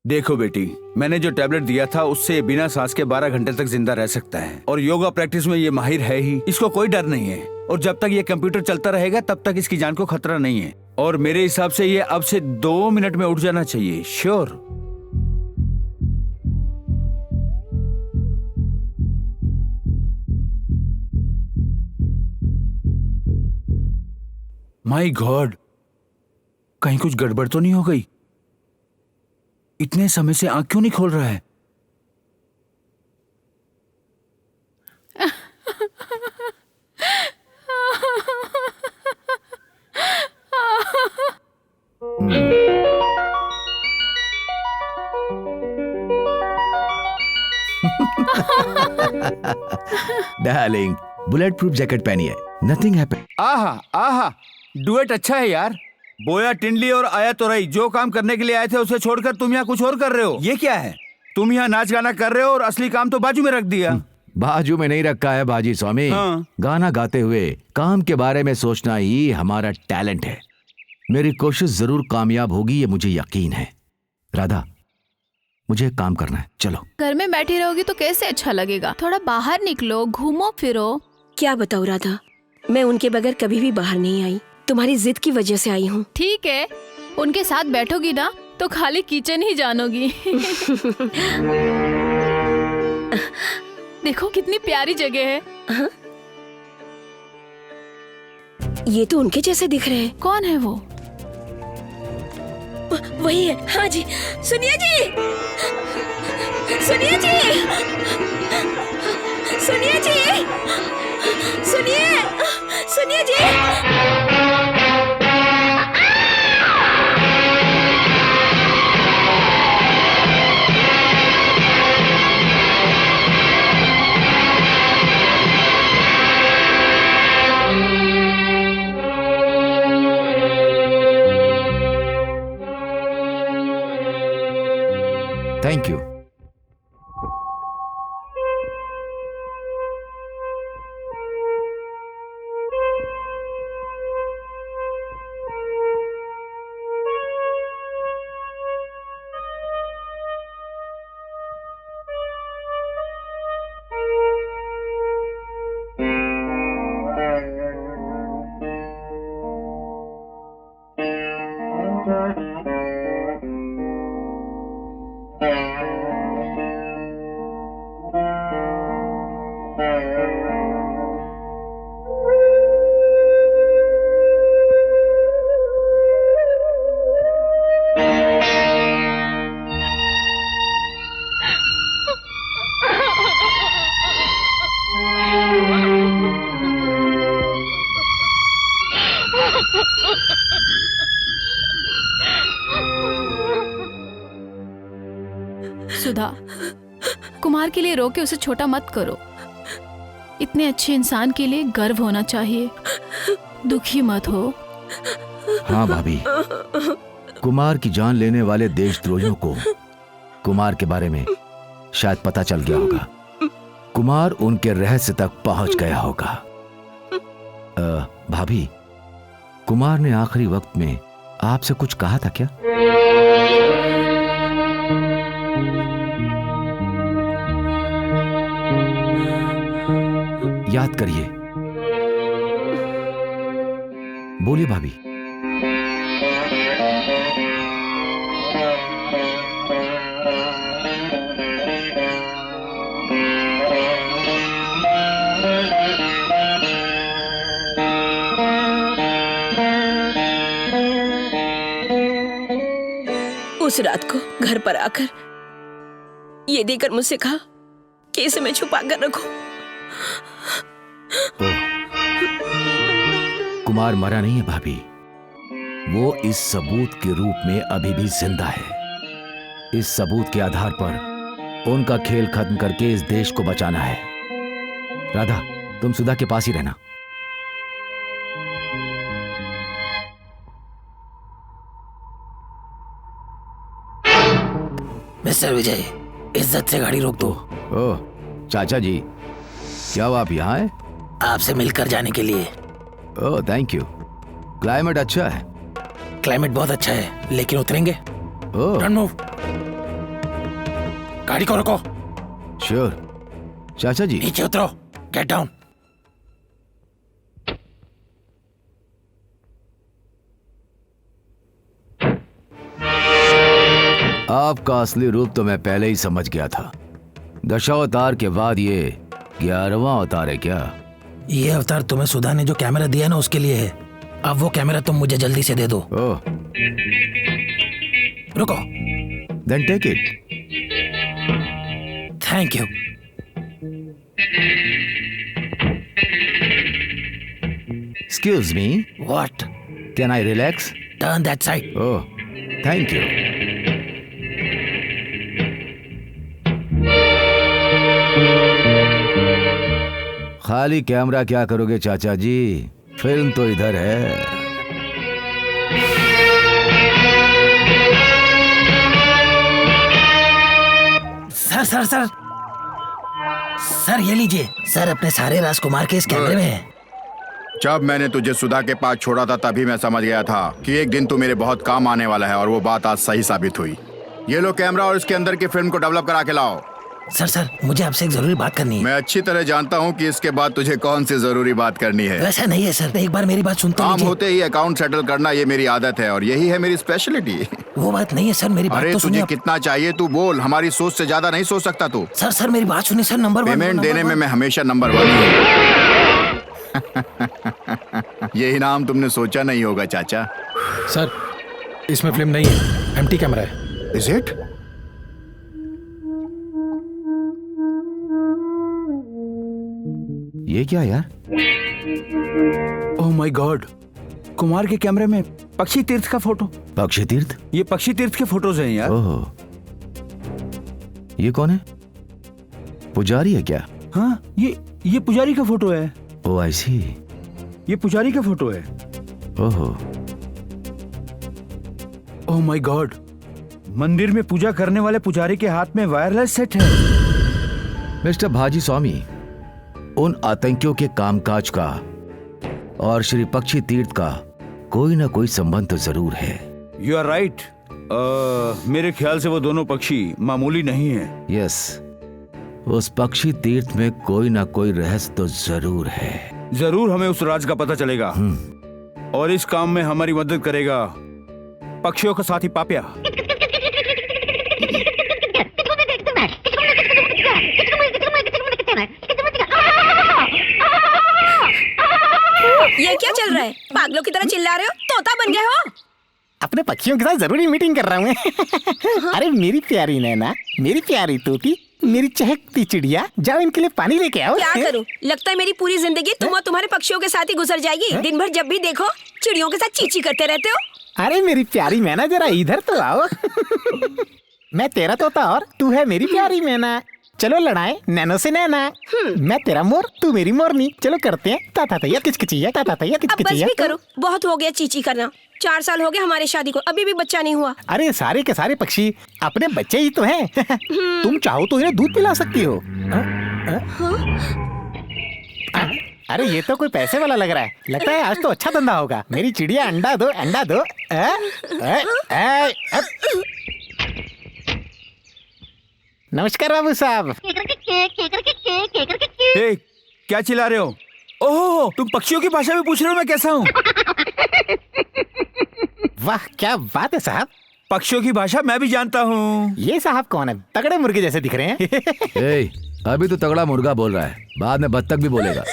H: देखो बेटी, मैंने जो टैबलेट दिया था उससे बिना सांस के 12 घंटे तक जिंदा रह सकता है और योगा प्रैक्टिस में ये माहिर है ही, इसको कोई डर नहीं है। और जब तक ये कंप्यूटर चलता रहेगा तब तक इसकी जान को खतरा नहीं है। और मेरे हिसाब से ये अब से 2 मिनट में उठ जाना चाहिए। श्योर। माय गॉड, कहीं कुछ गड़बड़ तो नहीं हो गई? इतने समय से आंख क्यों नहीं खोल रहा है?
E: डार्लिंग, बुलेट प्रूफ जैकेट पहनी है, नथिंग हैपन।
H: आहा आहा, डुएट अच्छा है यार। बोया टिंडली और आया तोरई जो काम करने के लिए आए थे उसे छोड़कर तुम यहाँ कुछ और कर रहे हो। ये क्या है? तुम यहाँ नाच गाना कर रहे हो और असली काम तो बाजू में रख दिया।
E: बाजू में नहीं रखा है बाजी स्वामी।
H: हाँ।
E: गाना गाते हुए काम के बारे में सोचना ही हमारा टैलेंट है। मेरी कोशिश जरूर कामयाब होगी, ये मुझे यकीन है। राधा, मुझे एक काम करना है, चलो।
F: घर में बैठी रहोगी तो कैसे अच्छा लगेगा? थोड़ा बाहर निकलो, घूमो फिरो।
D: क्या बताऊँ राधा, मैं उनके बगैर कभी भी बाहर नहीं आई। तुम्हारी जिद की वजह से आई हूँ।
F: ठीक है, उनके साथ बैठोगी ना तो खाली किचन ही जानोगी। देखो कितनी प्यारी जगह है।
D: हाँ? ये तो उनके जैसे दिख रहे हैं।
F: कौन है वो?
D: वही है। हाँ जी, सुनिए जी, सुनिए जी, सुनिए जी, सुनिए, सुनिए जी।
E: Thank you.
F: सुधा, कुमार के लिए रो के उसे छोटा मत करो। इतने अच्छे इंसान के लिए गर्व होना चाहिए, दुखी मत हो।
E: हाँ भाभी, कुमार की जान लेने वाले देशद्रोहियों को कुमार के बारे में शायद पता चल गया होगा। कुमार उनके रहस्य तक पहुंच गया होगा। भाभी, कुमार ने आखिरी वक्त में आपसे कुछ कहा था क्या? याद करिए, बोलिए भाभी।
D: उस रात को घर पर आकर ये देकर मुझसे कहा कि इसे मैं छुपा कर रखूं।
E: कुमार मरा नहीं है भाभी, वो इस सबूत के रूप में अभी भी जिंदा है। इस सबूत के आधार पर उनका खेल खत्म करके इस देश को बचाना है। राधा, तुम सुधा के पास ही रहना।
I: मिस्टर विजय, इज्जत से गाड़ी रोक दो।
E: ओह चाचा जी, क्या आप यहाँ हैं?
I: आपसे मिलकर जाने के लिए।
E: ओह थैंक यू। क्लाइमेट अच्छा है।
I: क्लाइमेट बहुत अच्छा है, लेकिन उतरेंगे।
E: Oh
I: don't move. गाड़ी को रोको।
E: श्योर चाचा जी।
I: नीचे उतरो, गेट डाउन।
E: आपका असली रूप तो मैं पहले ही समझ गया था। दशावतार के बाद ये 11वां अवतार है क्या?
I: ये अवतार तुम्हें सुधा ने जो कैमरा दिया ना उसके लिए है। अब वो कैमरा तुम मुझे जल्दी से दे दो।
E: ओह,
I: रुको।
E: Then take it.
I: Thank you.
E: Excuse me,
I: what?
E: Can I relax?
I: Turn that side.
E: Oh, thank you. खाली कैमरा क्या करोगे चाचा जी? फिल्म तो इधर है।
I: सर सर सर सर ये लीजिए। सर अपने सारे राजकुमार के इस कैमरे में है।
C: जब मैंने तुझे सुधा के पास छोड़ा था तभी मैं समझ गया था कि एक दिन तू मेरे बहुत काम आने वाला है, और वो बात आज सही साबित हुई। ये लो कैमरा और इसके अंदर की फिल्म को डेवलप करा के लाओ।
I: सर मुझे आपसे एक जरूरी बात करनी है।
C: मैं अच्छी तरह जानता हूँ कि इसके बाद तुझे कौन सी जरूरी बात करनी है।
I: वैसा नहीं है सर, एक बार मेरी बात सुन तो
C: काम
I: लीजिए।
C: होते ही अकाउंट सेटल करना ये मेरी आदत है, और यही है मेरी स्पेशलिटी।
I: वो बात नहीं है सर, मेरी बात
C: अरे
I: तो
C: तुझे
I: सुनिए।
C: कितना चाहिए तू बोल, हमारी सोच से ज्यादा नहीं सोच सकता तू।
I: सर मेरी बात सुनिए सर। नंबर 1
C: पेमेंट देने में मैं हमेशा नंबर 1 हूँ। ये इनाम तुमने सोचा नहीं होगा चाचा।
B: सर इसमें फिल्म नहीं है, एम्प्टी कैमरा है।
C: Is it?
E: ये क्या यार?
H: ओह माय गॉड, कुमार के कैमरे में पक्षी तीर्थ का फोटो।
E: पक्षी तीर्थ?
H: ये पक्षी तीर्थ के फोटोज हैं यार।
E: ओह, ये कौन है? पुजारी है क्या?
H: हाँ, ये पुजारी का फोटो है।
E: ओह आई सी,
H: ये पुजारी का फोटो है।
E: ओहो,
H: ओह माय गॉड, मंदिर में पूजा करने वाले पुजारी के हाथ में वायरलेस सेट है।
E: मिस्टर भाजी स्वामी, उन आतंकियों के कामकाज का और श्री पक्षी तीर्थ का कोई ना कोई संबंध तो जरूर है।
H: You are right. मेरे ख्याल से वो दोनों पक्षी मामूली नहीं हैं।
E: यस, उस पक्षी तीर्थ में कोई ना कोई रहस्य तो जरूर है।
H: जरूर हमें उस राज का पता चलेगा, और इस काम में हमारी मदद करेगा पक्षियों का साथी पापिया।
D: ये क्या चल रहा है? पागलों की तरह चिल्ला रहे हो? तोता बन गए हो?
G: अपने पक्षियों के साथ जरूरी मीटिंग कर रहा हूँ। अरे मेरी प्यारी नैना, मेरी प्यारी तोती, मेरी चहकती चिड़िया, जाओ इनके लिए पानी लेके आओ।
D: क्या करूं? लगता है मेरी पूरी जिंदगी तुम और तुम्हारे पक्षियों के साथ ही गुजर जाएगी। दिन भर जब भी देखो चिड़ियों के साथ चींची करते रहते हो।
G: अरे मेरी प्यारी मैना, जरा इधर तो आओ। मैं तेरा तोता और तू है मेरी प्यारी मैना। चलो लड़ाए नैनो से नैना। मैं तेरा मोर, तू मेरी मोरनी। चलो करते हैं ताता तैया किचकिचिया, ताता तैया
D: अब बस
G: किचकिचिया।
D: भी करो, बहुत हो गया चींची करना। 4 साल हो गए हमारे शादी को, अभी भी बच्चा नहीं हुआ।
G: अरे सारे के सारे पक्षी अपने बच्चे ही तो हैं। तुम चाहो तो इन्हें दूध पिला सकती हो। अरे ये तो कोई पैसे वाला लग रहा है। लगता है आज तो अच्छा धंधा होगा। मेरी चिड़िया अंडा दो, अंडा दो। नमस्कार बाबू साहब।
H: ए, क्या चिल्ला रहे हो? ओह, तुम पक्षियों की भाषा में पूछ रहे हो मैं कैसा हूँ?
G: वाह क्या बात है साहब,
H: पक्षियों की भाषा मैं भी जानता हूँ।
G: ये साहब कौन है? तगड़े मुर्गे जैसे दिख रहे हैं।
E: ए, अभी तो तगड़ा मुर्गा बोल रहा है, बाद में बत्तख भी बोलेगा।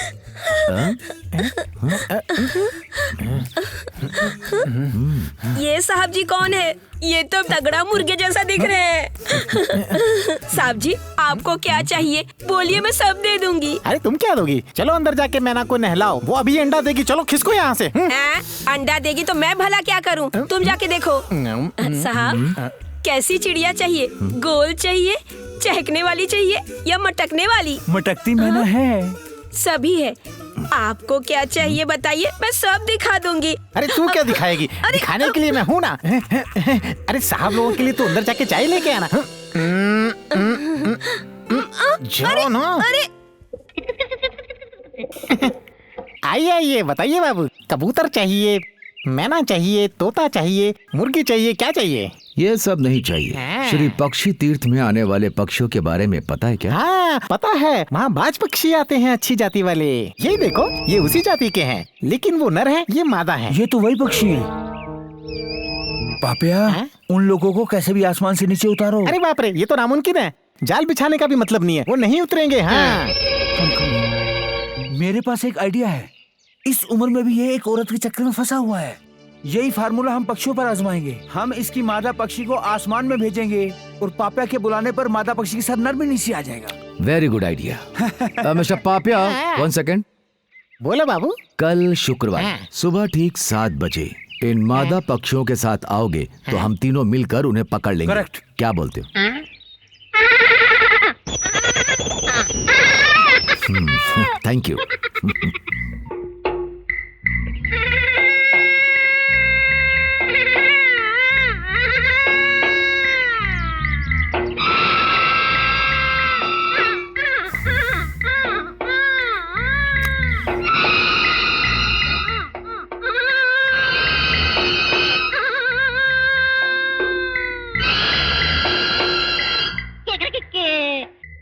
D: ये साहब जी कौन है? ये तो तगड़ा मुर्गे जैसा दिख रहे हैं। साहब जी आपको क्या चाहिए बोलिए, मैं सब दे दूंगी।
G: अरे तुम क्या दोगी? चलो अंदर जाके मैना को नहलाओ, वो अभी अंडा देगी। चलो खिसको यहाँ से।
D: अंडा देगी तो मैं भला क्या करूं? तुम जाके देखो। साहब कैसी चिड़िया चाहिए? गोल चाहिए, चहकने वाली चाहिए या मटकने वाली?
H: मटकती मैना है।
D: सभी है। आपको क्या चाहिए बताइए, मैं सब दिखा दूंगी।
G: अरे तू क्या दिखाएगी? दिखाने के लिए मैं हूँ ना। अरे साहब लोगों के लिए तो अंदर जाके चाय लेके आना। जाओ ना। आइए आइए, बताइए बाबू, कबूतर चाहिए, मैना चाहिए, तोता चाहिए, मुर्गी चाहिए, क्या चाहिए?
E: ये सब नहीं चाहिए।
G: हाँ।
E: श्री पक्षी तीर्थ में आने वाले पक्षियों के बारे में पता है क्या?
G: हाँ पता है, वहाँ बाज पक्षी आते हैं अच्छी जाति वाले। ये देखो, ये उसी जाति के हैं, लेकिन वो नर है, ये मादा है।
H: ये तो वही पक्षी है। पापिया,
G: हाँ?
H: उन लोगों को कैसे भी आसमान से नीचे उतारो।
G: अरे बाप रे, ये तो नामुमकिन है। जाल बिछाने का भी मतलब नहीं है, वो नहीं उतरेंगे। हाँ।
H: मेरे पास एक आइडिया है। इस उम्र में भी ये एक औरत के चक्कर में फंसा हुआ है। यही फार्मूला हम पक्षियों पर आजमाएंगे। हम इसकी मादा पक्षी को आसमान में भेजेंगे और पापिया के बुलाने पर मादा पक्षी के साथ नर भी नीचे आ जाएगा।
E: Very good idea. Mister Papiya, 1 second.
G: बोलो बाबू।
E: कल शुक्रवार
G: हाँ।
E: सुबह ठीक 7 बजे इन मादा पक्षियों के साथ आओगे तो हम तीनों मिलकर उन्हें पकड़ लेंगे।
H: Correct.
E: क्या बोलते हो? Thank you.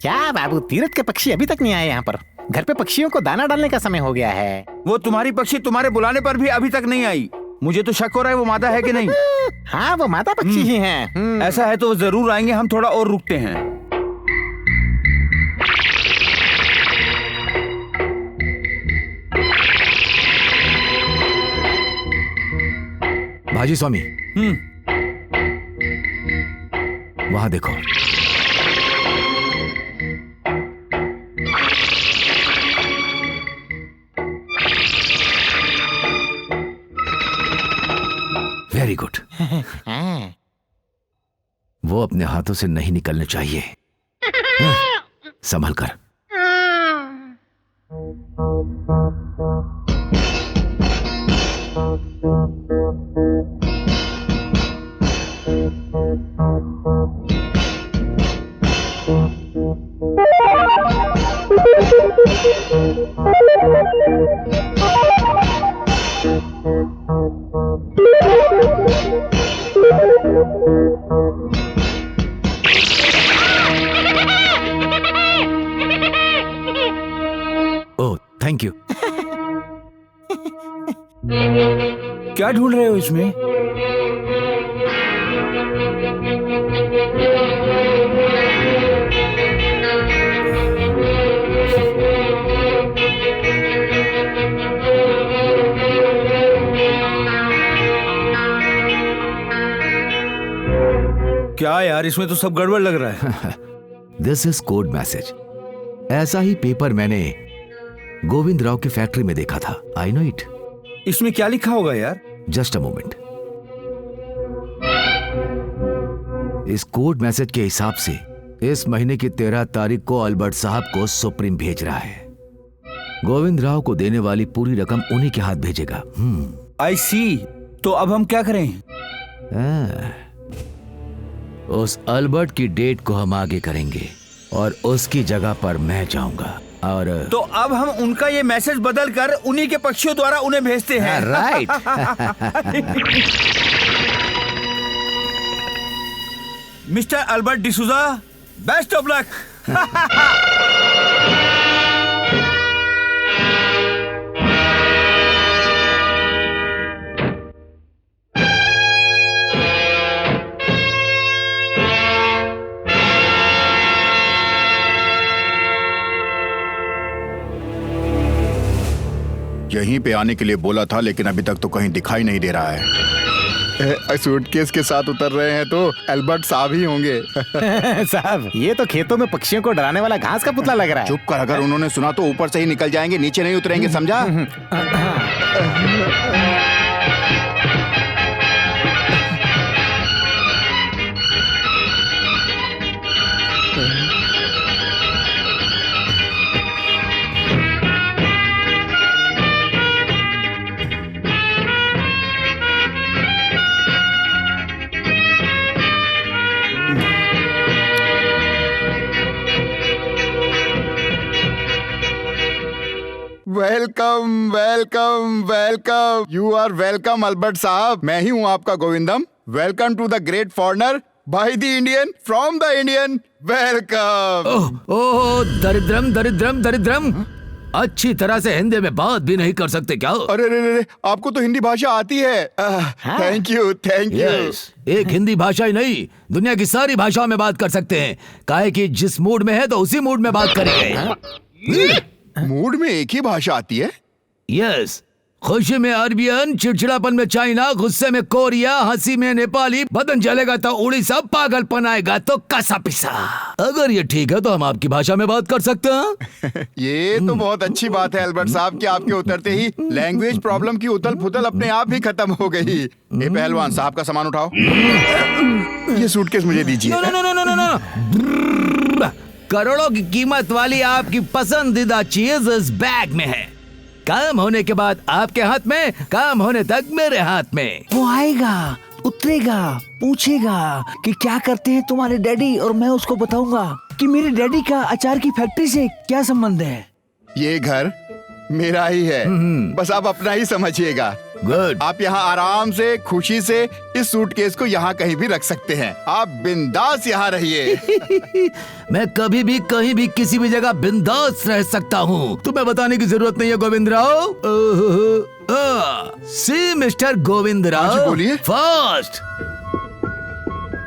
G: क्या बाबू, तीरथ के पक्षी अभी तक नहीं आए यहाँ पर? घर पे पक्षियों को दाना डालने का समय हो गया है।
H: वो तुम्हारी पक्षी तुम्हारे बुलाने पर भी अभी तक नहीं आई। मुझे तो शक हो रहा है वो मादा है कि नहीं।
G: हाँ, वो मादा पक्षी ही हैं।
H: ऐसा है तो वो जरूर आएंगे। हम थोड़ा और रुकते हैं।
E: भाजी स्वामी, वहां देखो। Very good. वो अपने हाथों से नहीं निकलने चाहिए। संभल कर। ओह, थैंक यू।
H: क्या ढूंढ रहे हो इसमें? क्या यार, इसमें तो सब गड़बड़ लग रहा है।
E: This is code message. ऐसा ही पेपर मैंने गोविंद राव की फैक्ट्री में देखा था। I know it.
H: इसमें क्या लिखा होगा यार?
E: Just a moment. इस कोड मैसेज के हिसाब से इस महीने की 13 तारीख को अल्बर्ट साहब को सुप्रीम भेज रहा है। गोविंद राव को देने वाली पूरी रकम उन्हीं के हाथ भेजेगा।
H: आई सी। तो अब हम क्या करें?
E: उस अल्बर्ट की डेट को हम आगे करेंगे और उसकी जगह पर मैं जाऊंगा। और
H: तो अब हम उनका ये मैसेज बदल कर उन्हीं के पक्षियों द्वारा उन्हें भेजते हैं।
E: Right.
H: Mister Albert D'Souza, best of luck.
C: यहीं पे आने के लिए बोला था, लेकिन अभी तक तो कहीं दिखाई नहीं दे रहा है। सूटकेस के साथ उतर रहे हैं तो अल्बर्ट साहब ही होंगे।
G: साहब, ये तो खेतों में पक्षियों को डराने वाला घास का पुतला लग रहा है।
C: चुप कर, अगर उन्होंने सुना तो ऊपर से ही निकल जाएंगे, नीचे नहीं उतरेंगे, समझा? Welcome welcome welcome. You are welcome Albert साहब। मैं ही हूँ आपका Govindam. Welcome to the great foreigner by the Indian from the Indian. Welcome.
E: Oh दरिद्रम दरिद्रम दरिद्रम, अच्छी तरह से हिंदी में बात भी नहीं कर सकते क्या?
C: अरे रे रे, आपको तो हिंदी भाषा आती है। Thank you thank you.
E: एक हिंदी भाषा ही नहीं, दुनिया की सारी भाषाओं में बात कर सकते हैं। काहे कि जिस मूड में है तो उसी मूड में बात करेंगे।
C: मूड में एक ही भाषा आती है?
E: यस, खुशी में अरबियन, चिड़चिड़ापन में चाइना, गुस्से में कोरिया, हंसी में नेपाली, बदन जलेगा तो उड़ीसा, पागलपन आएगा तो कसा पिसा। अगर ये ठीक है तो हम आपकी भाषा में बात कर सकते हैं।
C: ये तो बहुत अच्छी बात है अल्बर्ट साहब कि आपके उतरते ही लैंग्वेज प्रॉब्लम की उथल पुथल अपने आप ही खत्म हो गई। ये पहलवान साहब का सामान उठाओ। ये सूटकेस मुझे दीजिए।
E: No no no no no no, करोड़ों की कीमत वाली आपकी पसंदीदा चीज इस बैग में है। काम होने के बाद आपके हाथ में, काम होने तक मेरे हाथ में।
H: वो आएगा, उतरेगा, पूछेगा कि क्या करते हैं तुम्हारे डैडी, और मैं उसको बताऊंगा कि मेरे डैडी का अचार की फैक्ट्री से क्या संबंध है।
C: ये घर मेरा ही है, बस आप अपना ही समझिएगा।
E: गुड।
C: आप यहाँ आराम से खुशी से इस सूटकेस को यहाँ कहीं भी रख सकते हैं। आप बिंदास यहाँ रहिए।
E: मैं कभी भी कहीं भी किसी भी जगह बिंदास रह सकता हूँ। तुम्हें बताने की जरूरत नहीं है गोविंद राव। सी मिस्टर गोविंद राव,
C: बोलिए।
E: फास्ट।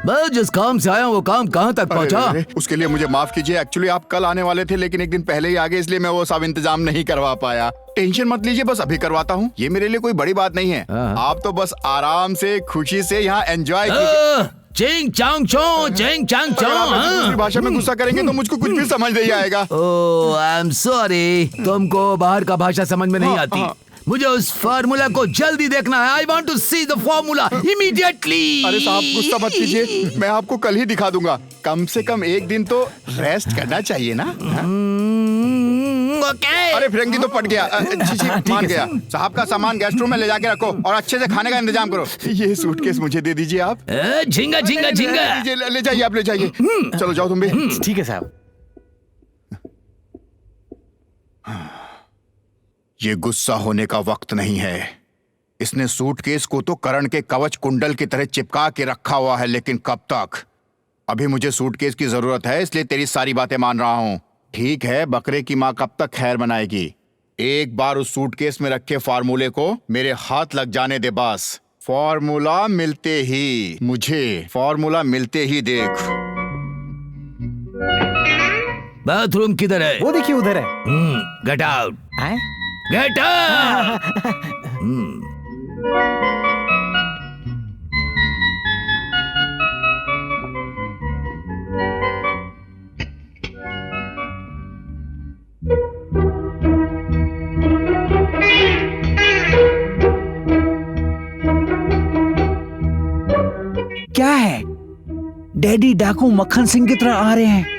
E: मैं जिस काम से आया हूँ वो काम कहाँ तक पहुँचा?
C: अरे, उसके लिए मुझे माफ कीजिए। एक्चुअली आप कल आने वाले थे लेकिन एक दिन पहले ही आ गए, इसलिए मैं वो सब इंतजाम नहीं करवा पाया। टेंशन मत लीजिए, बस अभी करवाता हूँ। ये मेरे लिए कोई बड़ी बात नहीं है। आप तो बस आराम से खुशी से यहाँ एंजॉय कीजिए।
E: चिंग चांग चो, चिंग चांग चो।
C: दूसरी भाषा में गुस्सा करेंगे तो मुझको कुछ भी समझ नहीं आएगा।
E: ओह आई एम सॉरी, तुमको बाहर का भाषा समझ में नहीं आती। मुझे उस फार्मूला को जल्दी देखना है। I want to see the formula immediately.
C: अरे साहब गुस्सा मत कीजिए, मैं आपको कल ही दिखा दूंगा। कम से कम एक दिन तो रेस्ट करना चाहिए ना।
E: ओके।
C: अरे फिरंगी तो पट गया। मान गया। साहब का सामान गेस्ट रूम में ले जाके रखो और अच्छे से खाने का इंतजाम करो। ये सूटकेस मुझे दे दीजिए आप।
E: झिंगा झिंगा झिंगा।
C: ले जाइए, आप ले जाइए। चलो जाओ तुम भी।
G: ठीक है साहब।
C: ये गुस्सा होने का वक्त नहीं है। इसने सूटकेस को तो करण के कवच कुंडल की तरह चिपका के रखा हुआ है, लेकिन कब तक? अभी मुझे सूटकेस की जरूरत है, इसलिए तेरी सारी बातें मान रहा हूँ। ठीक है, बकरे की माँ कब तक खैर बनाएगी? एक बार उस सूटकेस में रखे फार्मूले को मेरे हाथ लग जाने दे बस। फार्मूला मिलते ही, मुझे फार्मूला मिलते ही देख।
E: बाथरूम किधर है?
G: वो देखिए उधर है।
E: Get out.
G: हैं?
E: Get out.
H: क्या है? डैडी डाकू मक्खन सिंह की तरह आ रहे हैं।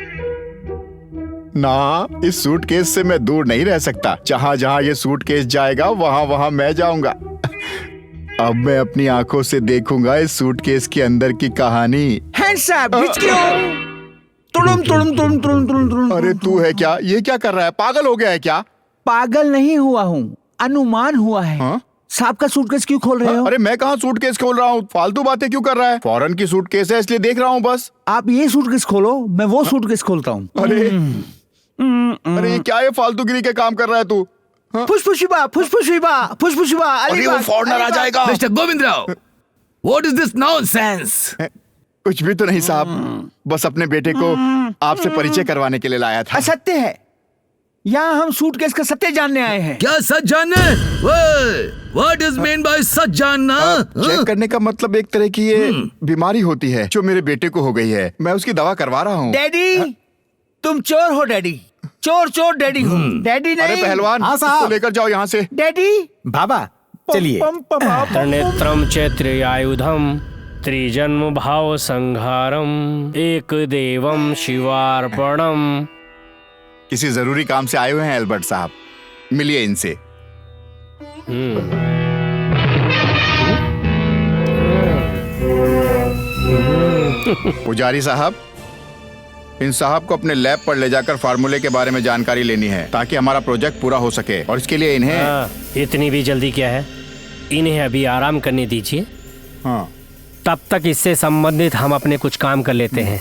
C: ना, इस सूटकेस से मैं दूर नहीं रह सकता। जहाँ जहाँ ये सूटकेस जाएगा वहाँ वहाँ मैं जाऊंगा। अब मैं अपनी आंखों से देखूंगा इस सूटकेस के अंदर की कहानी। अरे तू है क्या? ये क्या कर रहा है? पागल हो गया है क्या?
H: पागल नहीं हुआ हूँ, अनुमान हुआ है।
C: हाँ?
H: सांप का सूटकेस क्यों खोल रहे हो?
C: अरे मैं कहाँ सूटकेस खोल रहा हूँ? फालतू बातें क्यों कर रहा है? फॉरेन की सूटकेस है इसलिए देख रहा हूँ बस।
H: आप ये सूटकेस खोलो, मैं वो सूटकेस खोलता हूँ।
C: अरे अरे ये क्या है? फालतूगिरी के काम कर रहा है तू?
H: फुसफुशिबा फुसफुशिबा फुसफुशिबा।
C: अरे वो फॉरेनर आ जाएगा।
E: Mister Govind Rao, what is this nonsense?
C: कुछ भी तो नहीं साहब, बस अपने बेटे को आपसे परिचय करवाने के लिए लाया था।
H: असत्य है, यहाँ हम सूटकेस का सत्य जानने आए हैं।
E: क्या सच जानना? व्हाट इज मीन बाय सच जानना?
C: चेक करने का मतलब एक तरह की ये बीमारी होती है जो मेरे बेटे को हो गई है। मैं उसकी दवा करवा रहा हूँ।
H: डैडी तुम चोर हो डैडी, चोर चोर डैडी हो। डैडी नहीं।
C: अरे पहलवान,
G: हाँ साहब।
C: इसको लेकर जाओ यहाँ से।
H: डैडी
G: बाबा चलिए।
A: त्रिनेत्रम चैत्र्यायुधम त्रिजन्म भाव संहारम एक देवम शिवार्पणम।
C: किसी जरूरी काम से आए हुए हैं एल्बर्ट साहब, मिलिए इनसे। पुजारी साहब, इन साहब को अपने लैब पर ले जाकर फार्मूले के बारे में जानकारी लेनी है ताकि हमारा प्रोजेक्ट पूरा हो सके, और इसके लिए इन्हें
A: इतनी भी जल्दी क्या है? इन्हें अभी आराम करने दीजिए।
C: हाँ
A: तब तक इससे संबंधित हम अपने कुछ काम कर लेते हैं।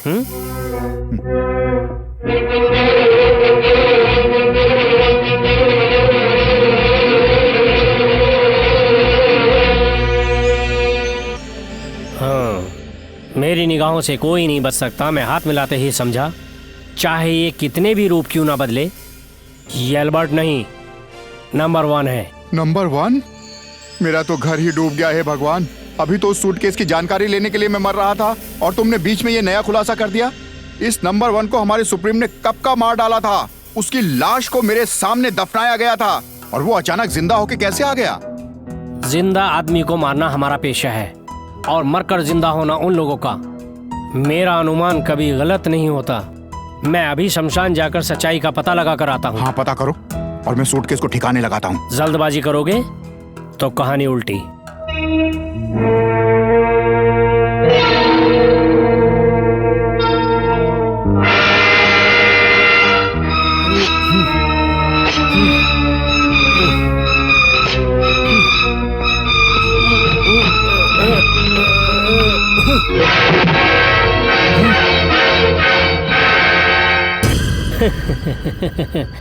A: हाँ, मेरी निगाहों से कोई नहीं बच सकता। मैं हाथ मिलाते ही समझा, चाहे ये कितने भी रूप क्यों ना बदले, ये अल्बर्ट नहीं, नंबर 1 है।
C: नंबर 1? मेरा तो घर ही डूब गया है भगवान। अभी तो उस सूटकेस की जानकारी लेने के लिए मैं मर रहा था और तुमने बीच में ये नया खुलासा कर दिया। इस नंबर 1 को हमारे सुप्रीम ने कब का मार डाला था। उसकी लाश को मेरे सामने दफनाया गया था और वो अचानक जिंदा होके कैसे आ गया?
A: जिंदा आदमी को मारना हमारा पेशा है और मरकर जिंदा होना उन लोगों का। मेरा अनुमान कभी गलत नहीं होता। मैं अभी शमशान जाकर सच्चाई का पता लगा कर आता हूँ।
C: हाँ, पता करो और मैं सूटकेस को ठिकाने लगाता हूँ।
A: जल्दबाजी करोगे तो कहानी उल्टी।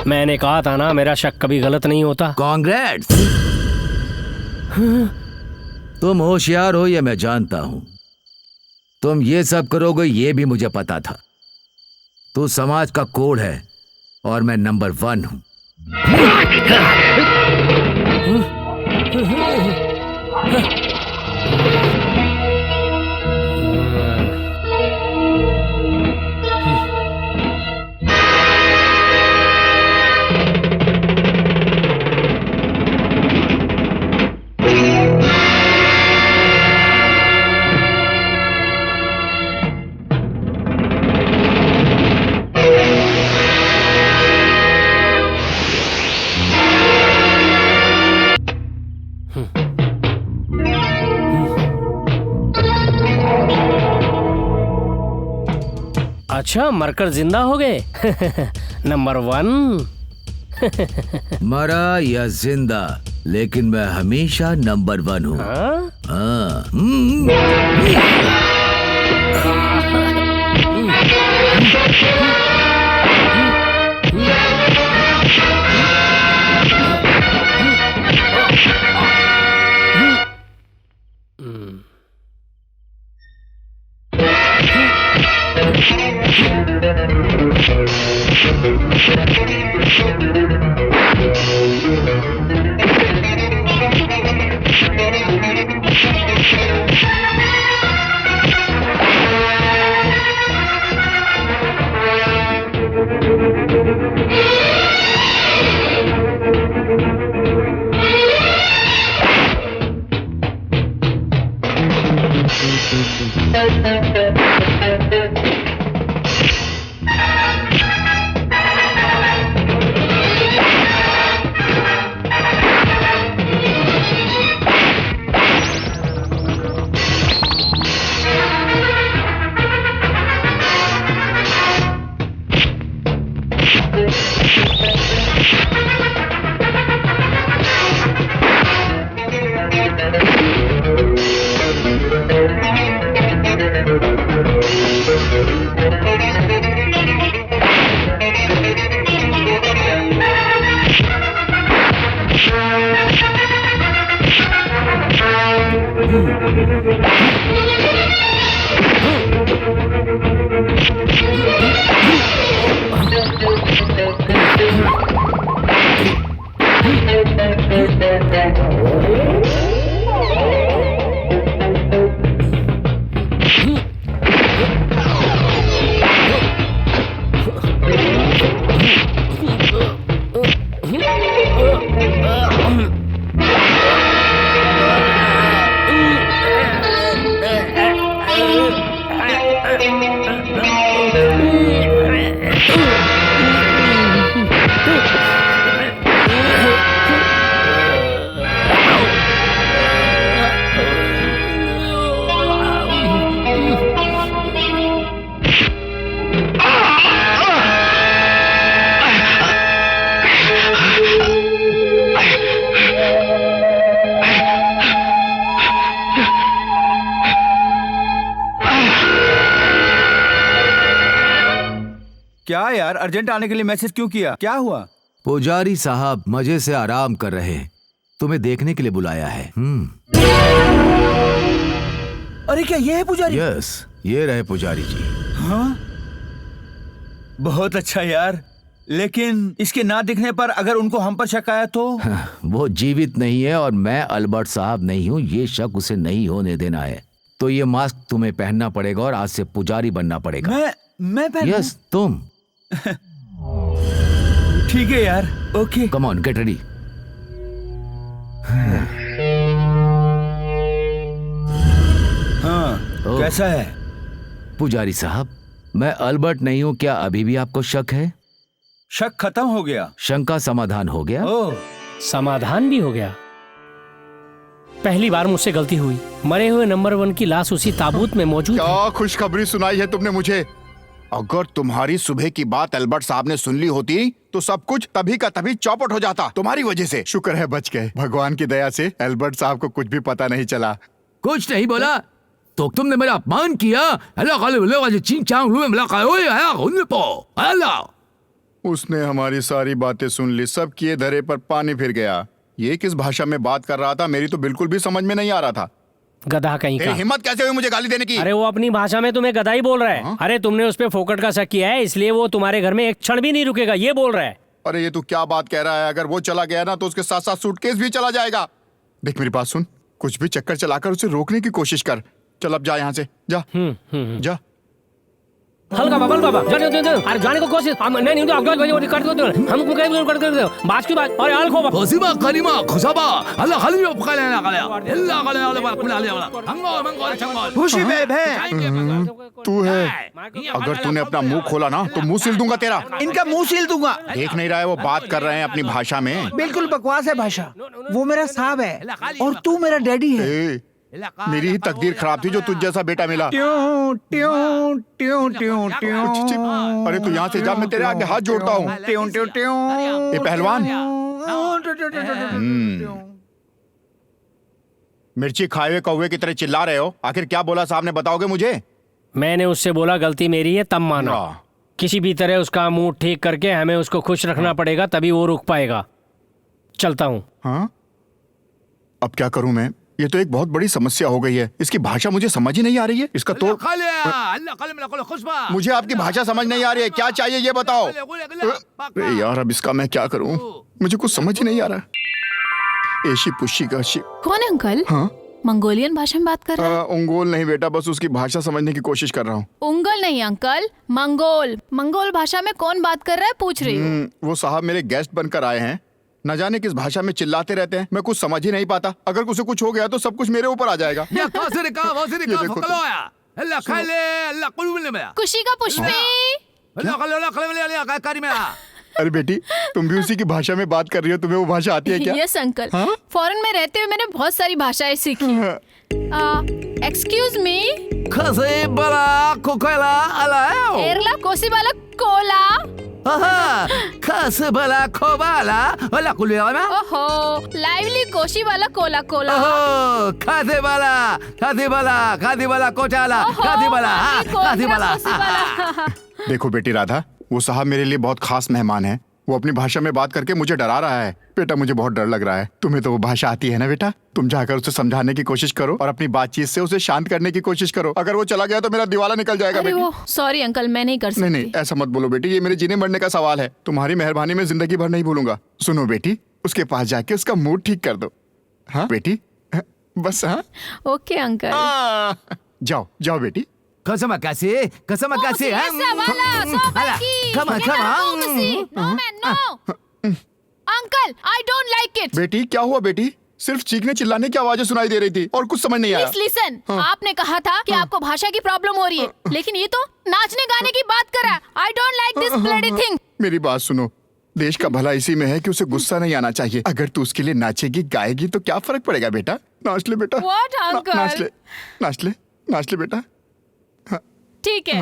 A: मैंने कहा था ना, मेरा शक कभी गलत नहीं होता।
E: कांग्रेट्स। तुम होशियार हो ये मैं जानता हूं। तुम ये सब करोगे ये भी मुझे पता था। तू समाज का कोड है और मैं नंबर 1 हूं।
A: अच्छा, मरकर जिंदा हो गए। नंबर 1।
E: मरा या जिंदा, लेकिन मैं हमेशा नंबर 1 हूँ। हाँ।
H: क्या यार, अर्जेंट आने के लिए मैसेज क्यों किया? क्या हुआ?
E: पुजारी साहब मजे से आराम कर रहे हैं, तुम्हें देखने के लिए बुलाया है।
H: अरे क्या ये है पुजारी?
E: यस, ये रहे पुजारी जी।
H: हाँ, बहुत अच्छा यार, लेकिन इसके ना दिखने पर अगर उनको हम पर शक आया तो?
E: वो जीवित नहीं है और मैं अल्बर्ट साहब नहीं हूँ, ये शक उसे नहीं होने देना है। तो ये मास्क तुम्हें पहनना पड़ेगा और आज से पुजारी बनना पड़ेगा।
H: मैं पहनूं?
E: यस, तुम।
H: ठीक है यार, okay.
E: Come on, get ready.
H: हाँ, कैसा है?
E: पुजारी साहब, मैं अल्बर्ट नहीं हूँ, क्या अभी भी आपको शक है?
H: शक खत्म हो गया,
E: शंका समाधान हो गया।
H: ओह,
A: समाधान भी हो गया। पहली बार मुझसे गलती हुई। मरे हुए नंबर 1 की लाश उसी ताबूत में मौजूद है।
C: क्या खुशखबरी सुनाई है तुमने मुझे? अगर तुम्हारी सुबह की बात अल्बर्ट साहब ने सुन ली होती तो सब कुछ तभी का तभी चौपट हो जाता तुम्हारी वजह से। शुक्र है बच गए, भगवान की दया से अल्बर्ट साहब को कुछ भी पता नहीं चला।
E: कुछ नहीं बोला तो तुमने मेरा अपमान किया।
C: उसने हमारी सारी बातें सुन ली, सब किए धरे पर पानी फिर गया। ये किस भाषा में बात कर रहा था, मेरी तो बिल्कुल भी समझ में नहीं आ रहा था।
A: गधा कहीं
C: तेरी
A: का।
C: हिम्मत कैसे हुई मुझे गाली देने की?
A: अरे वो अपनी भाषा में तुम्हें गधा ही बोल रहा है। अरे तुमने उस पे फोकट का शक किया है, इसलिए वो तुम्हारे घर में एक क्षण भी नहीं रुकेगा, ये बोल रहा है।
C: अरे ये तू क्या बात कह रहा है? अगर वो चला गया ना तो उसके साथ साथ सूटकेस भी चला जाएगा। देख मेरी बात सुन, कुछ भी चक्कर चलाकर उसे रोकने की कोशिश कर। चल अब जा यहाँ से, जा। जा।
A: हल्का बाबा अरे जाने को कोशिश नहीं तो अगला कर दो हमको कर दो बात की बात। अरे अलखो
E: खुशिबा करीमा खुशाबा अल्लाह खली पकालेना काले अल्लाह काले
H: खुशी बेब है।
C: तू है, अगर तूने अपना मुंह खोला ना तो मुंह सिल दूंगा तेरा।
H: इनका मुंह सील दूंगा।
C: देख नहीं रहा है वो बात कर रहे हैं अपनी भाषा में।
H: बिल्कुल बकवास है भाषा। वो मेरा साहब है और तू मेरा डैडी है।
C: ए, मेरी ही तकदीर खराब थी जो तुझ जैसा बेटा मिला।
H: ट्यूं ट्यूं ट्यूं ट्यूं ट्यूं।
C: अरे तू यहाँ से जा, मैं तेरे आगे हाथ जोड़ता हूँ।
H: ट्यूं ट्यूं ट्यूं।
C: ये पहलवान। मिर्ची खाए हुए कौवे की तरह चिल्ला रहे हो, आखिर क्या बोला साहब ने, बताओगे मुझे?
A: मैंने उससे बोला गलती मेरी है, तब माना। किसी भी तरह उसका मुंह ठीक करके हमें उसको खुश रखना पड़ेगा, तभी वो रुक पाएगा। चलता हूँ।
C: हाँ, अब क्या करूँ मैं? ये तो एक बहुत बड़ी समस्या हो गई है। इसकी भाषा मुझे समझ ही नहीं आ रही है। इसका तो मुझे आपकी भाषा समझ नहीं आ रही है। क्या चाहिए ये बताओ। अरे यार अब इसका मैं क्या करूं, मुझे कुछ समझ ही नहीं आ रहा। एशी पुशी का
F: कौन है अंकल?
C: हाँ,
F: मंगोलियन भाषा में बात कर रहा है?
C: उंगोल नहीं बेटा, बस उसकी भाषा समझने की कोशिश कर रहा हूँ।
F: उंगल नहीं अंकल, मंगोल। मंगोल भाषा में कौन बात कर रहा है पूछ रही हूँ।
C: वो साहब मेरे गेस्ट बनकर आए हैं, न जाने किस भाषा में चिल्लाते रहते हैं, मैं कुछ समझ ही नहीं पाता। अगर उसे कुछ हो गया तो सब कुछ मेरे ऊपर आ जाएगा।
F: खुशी का पुष्पी।
C: अरे बेटी, तुम भी उसी की भाषा में बात कर रही हो, तुम्हें वो भाषा आती है क्या?
F: Yes uncle. फॉरेन में रहते हुए मैंने बहुत सारी भाषाएं सीखी। Excuse me. एरला कोसीबाला कोला। ओहो, लाइवली कोशी वाला कोला कोला।
E: खाते वाला कोचाला
C: देखो बेटी राधा, वो साहब मेरे लिए बहुत खास मेहमान है। वो अपनी भाषा में बात करके मुझे डरा रहा है। बेटा मुझे बहुत डर लग रहा है। तुम्हें तो वो भाषा आती है ना बेटा, तुम जाकर उसे समझाने की कोशिश करो और अपनी बातचीत से उसे शांत करने की कोशिश करो। अगर वो चला गया तो मेरा दिवाला निकल जाएगा।
F: अरे वो सॉरी अंकल, मैं नहीं कर सकती।
C: नहीं ऐसा मत बोलो बेटी, ये मेरे जीने मरने का सवाल है। तुम्हारी मेहरबानी में जिंदगी भर नहीं भूलूंगा। सुनो बेटी, उसके पास जाके उसका मूड ठीक कर दो। हाँ बेटी, बस। हाँ
F: ओके अंकल।
C: जाओ जाओ बेटी।
E: कसम कैसे
F: uncle, I don't like it.
C: बेटी क्या हुआ बेटी? सिर्फ चीखने चिल्लाने की आवाजें सुनाई दे रही थी और कुछ समझ नहीं आया।
F: Please listen. आपने कहा था कि आपको भाषा की प्रॉब्लम हो रही है, लेकिन ये तो नाचने गाने की बात कर रहा है। I don't like this bloody thing.
C: मेरी बात सुनो, देश का भला इसी में है कि उसे गुस्सा नहीं आना चाहिए। अगर तू उसके लिए नाचेगी गाएगी तो क्या फर्क पड़ेगा बेटा? नाच ले बेटा।
F: What, uncle?
C: नाच ले बेटा।
F: ठीक है।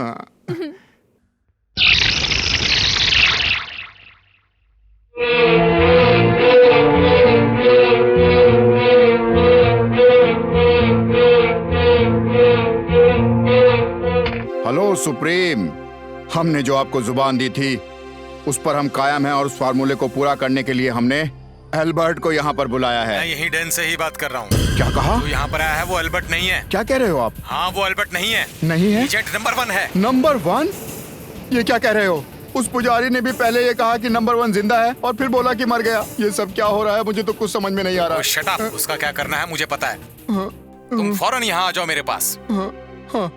C: हेलो सुप्रीम, हमने जो आपको जुबान दी थी उस पर हम कायम हैं और उस फार्मूले को पूरा करने के लिए हमने एल्बर्ट को यहाँ पर बुलाया है।
B: मैं यही डैन से ही बात कर रहा हूँ।
C: क्या कहा?
B: जो यहाँ पर आया है वो एल्बर्ट नहीं है।
C: क्या कह रहे हो आप?
B: हाँ, वो एल्बर्ट नहीं है।
C: नहीं है?
B: एजेंट नंबर 1 है।
C: नंबर 1? ये क्या कह रहे हो? उस पुजारी ने भी पहले ये कहा कि नंबर 1 जिंदा है और फिर बोला कि मर गया। ये सब क्या हो रहा है? मुझे तो कुछ समझ में नहीं आ रहा।
B: शट अप, उसका क्या करना है मुझे पता है। तुम फौरन यहाँ आ जाओ मेरे पास।
C: हाँ।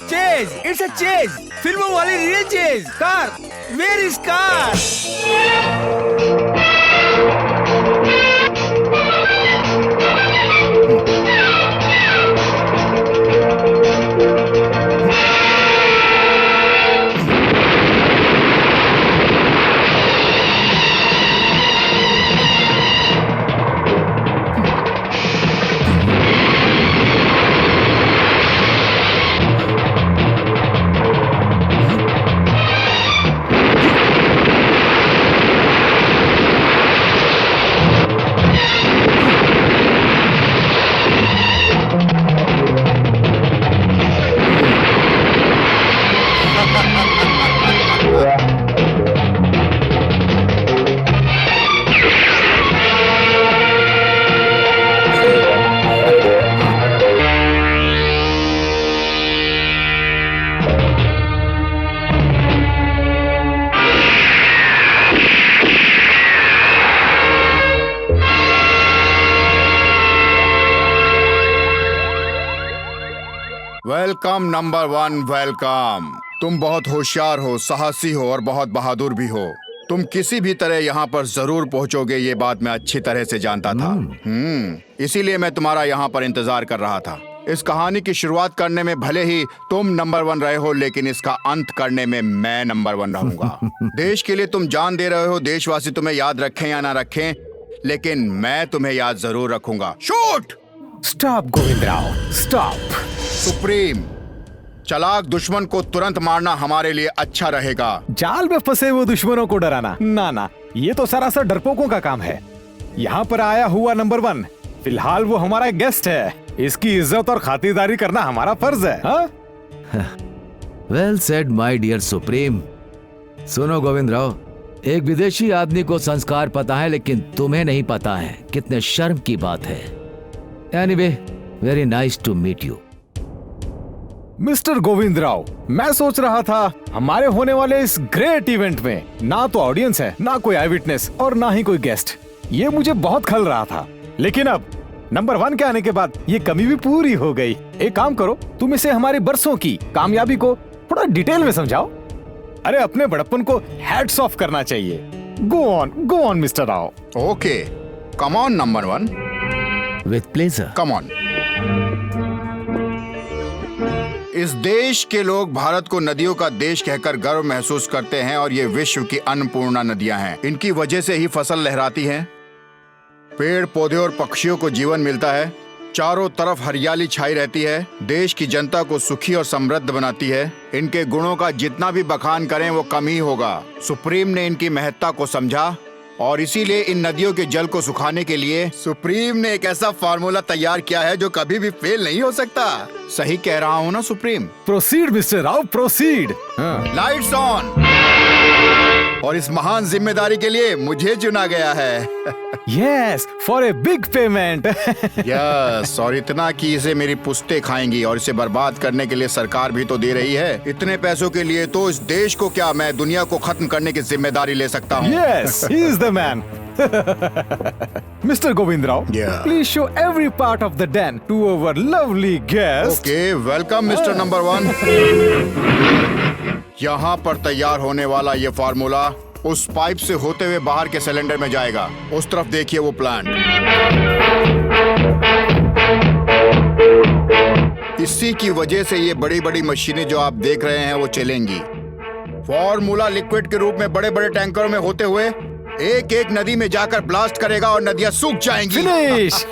H: चेज, इट्स अ चेज, फिल्मों वाली real chase. Car, where is car?
C: Welcome number 1, welcome. तुम बहुत होशियार हो, साहसी हो और बहुत बहादुर भी हो। तुम किसी भी तरह यहाँ पर जरूर पहुँचोगे, ये बात मैं अच्छी तरह से जानता था। इसीलिए मैं तुम्हारा यहाँ पर इंतजार कर रहा था। इस कहानी की शुरुआत करने में भले ही तुम नंबर 1 रहे हो, लेकिन इसका अंत करने में मैं नंबर 1 रहूंगा। देश के लिए तुम जान दे रहे हो, देशवासी तुम्हें याद रखें या ना रखें, लेकिन मैं तुम्हें याद जरूर रखूंगा। Shoot!
G: Stop Govindrao, stop.
C: Supreme, चालाक दुश्मन को तुरंत मारना हमारे लिए अच्छा रहेगा।
G: जाल में फंसे हुए दुश्मनों को डराना ना ना, ये तो सरासर डरपोकों का काम है। यहाँ पर आया हुआ नंबर 1 फिलहाल वो हमारा गेस्ट है, इसकी इज्जत और खातिरदारी करना हमारा फर्ज है।
E: Well said my dear supreme. सुनो गोविंदराव, एक विदेशी आदमी को संस्कार पता है लेकिन तुम्हें नहीं पता है, कितने शर्म की बात है। Anyway, very nice to meet you.
G: Mister Govindrao, मैं सोच रहा था हमारे होने वाले इस ग्रेट इवेंट में ना तो ऑडियंस है, ना कोई आई विटनेस और ना ही कोई गेस्ट। ये मुझे बहुत खल रहा था, लेकिन अब नंबर 1 के आने के बाद ये कमी भी पूरी हो गई। एक काम करो, तुम इसे हमारी बरसों की कामयाबी को थोड़ा डिटेल में समझाओ। अरे अपने बड़प्पन को हैट्स ऑफ करना चाहिए। Go on mister Rao.
C: Okay, come on number 1।
E: With pleasure.
C: Come on. इस देश के लोग भारत को नदियों का देश कहकर गर्व महसूस करते हैं और ये विश्व की अन्नपूर्णा नदियां हैं। इनकी वजह से ही फसल लहराती है, पेड़ पौधे और पक्षियों को जीवन मिलता है, चारों तरफ हरियाली छाई रहती है, देश की जनता को सुखी और समृद्ध बनाती है। इनके गुणों का जितना भी बखान करें वो कम ही होगा। सुप्रीम ने इनकी महत्ता को समझा और इसीलिए इन नदियों के जल को सुखाने के लिए सुप्रीम ने एक ऐसा फार्मूला तैयार किया है जो कभी भी फेल नहीं हो सकता। सही कह रहा हूँ ना supreme?
G: Proceed mister Rao, proceed.
C: Lights on. और इस महान जिम्मेदारी के लिए मुझे चुना गया है।
G: Yes, for a big payment.
C: Yes, और इतना कि इसे मेरी पुश्तें खाएंगी, और इसे बर्बाद करने के लिए सरकार भी तो दे रही है। इतने पैसों के लिए तो इस देश को क्या, मैं दुनिया को खत्म करने की जिम्मेदारी ले सकता हूँ।
G: Yes, he is the man. Mr. Govind Rao,
C: Yeah.
G: please show every part of the den to our lovely guest.
C: Okay, welcome mister number 1। यहाँ पर तैयार होने वाला ये फार्मूला उस पाइप से होते हुए बाहर के सिलेंडर में जाएगा। उस तरफ देखिए वो प्लांट। इसी की वजह से ये बड़ी बड़ी मशीनें जो आप देख रहे हैं वो चलेंगी। फार्मूला लिक्विड के रूप में बड़े बड़े टैंकरों में होते हुए एक एक नदी में जाकर ब्लास्ट करेगा और नदियां सूख जाएंगी।
G: फिनिश।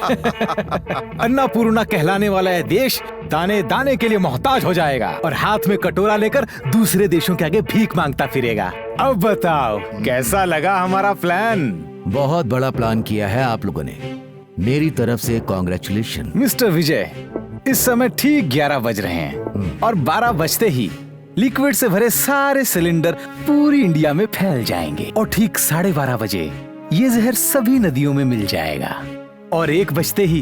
G: अन्नपूर्णा कहलाने वाला यह देश दाने दाने के लिए मोहताज हो जाएगा और हाथ में कटोरा लेकर दूसरे देशों के आगे भीख मांगता फिरेगा। अब बताओ कैसा लगा हमारा प्लान?
E: बहुत बड़ा प्लान किया है आप लोगों ने। मेरी तरफ से कॉन्ग्रेचुलेशन।
G: मिस्टर विजय, इस समय ठीक 11 बज रहे हैं और 12 बजते ही लिक्विड से भरे सारे सिलेंडर पूरी इंडिया में फैल जाएंगे और ठीक 12:30 बजे ये जहर सभी नदियों में मिल जाएगा और 1 बजते ही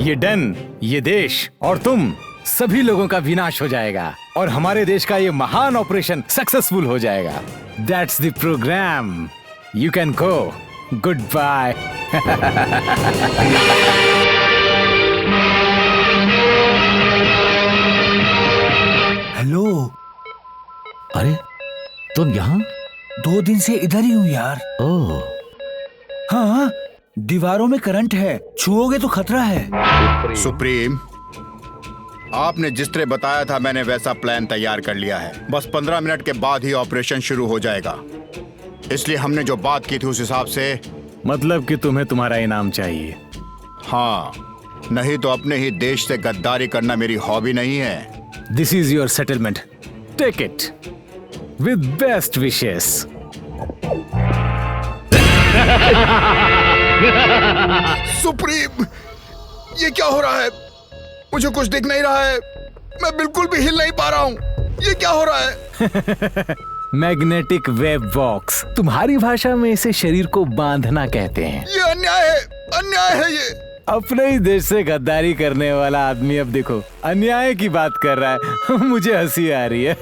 G: ये डन, ये देश और तुम सभी लोगों का विनाश हो जाएगा और हमारे देश का ये महान ऑपरेशन सक्सेसफुल हो जाएगा। That's the programme. You can go. Goodbye.
H: Hello.
E: अरे तुम यहाँ?
H: 2 दिन से इधर ही हूँ यार।
E: ओह,
H: हाँ, दीवारों में करंट है, छुओगे तो खतरा है।
C: सुप्रीम, आपने जिस तरह बताया था मैंने वैसा प्लान तैयार कर लिया है। बस 15 मिनट के बाद ही ऑपरेशन शुरू हो जाएगा। इसलिए हमने जो बात की थी उस हिसाब से।
G: मतलब कि तुम्हें तुम्हारा इनाम चाहिए?
C: हाँ, नहीं तो अपने ही देश से गद्दारी करना मेरी हॉबी नहीं है।
G: This is your settlement. Take it. With best wishes.
C: Supreme, ये क्या हो रहा है? मुझे कुछ दिख नहीं रहा है। मैं बिल्कुल भी हिल नहीं पा रहा हूँ। ये क्या हो रहा है?
G: मैग्नेटिक वेब बॉक्स, तुम्हारी भाषा में इसे शरीर को बांधना कहते हैं।
C: ये अन्याय है, अन्याय है ये।
G: अपने ही देश से गद्दारी करने वाला आदमी अब देखो अन्याय की बात कर रहा है। मुझे हंसी आ रही है।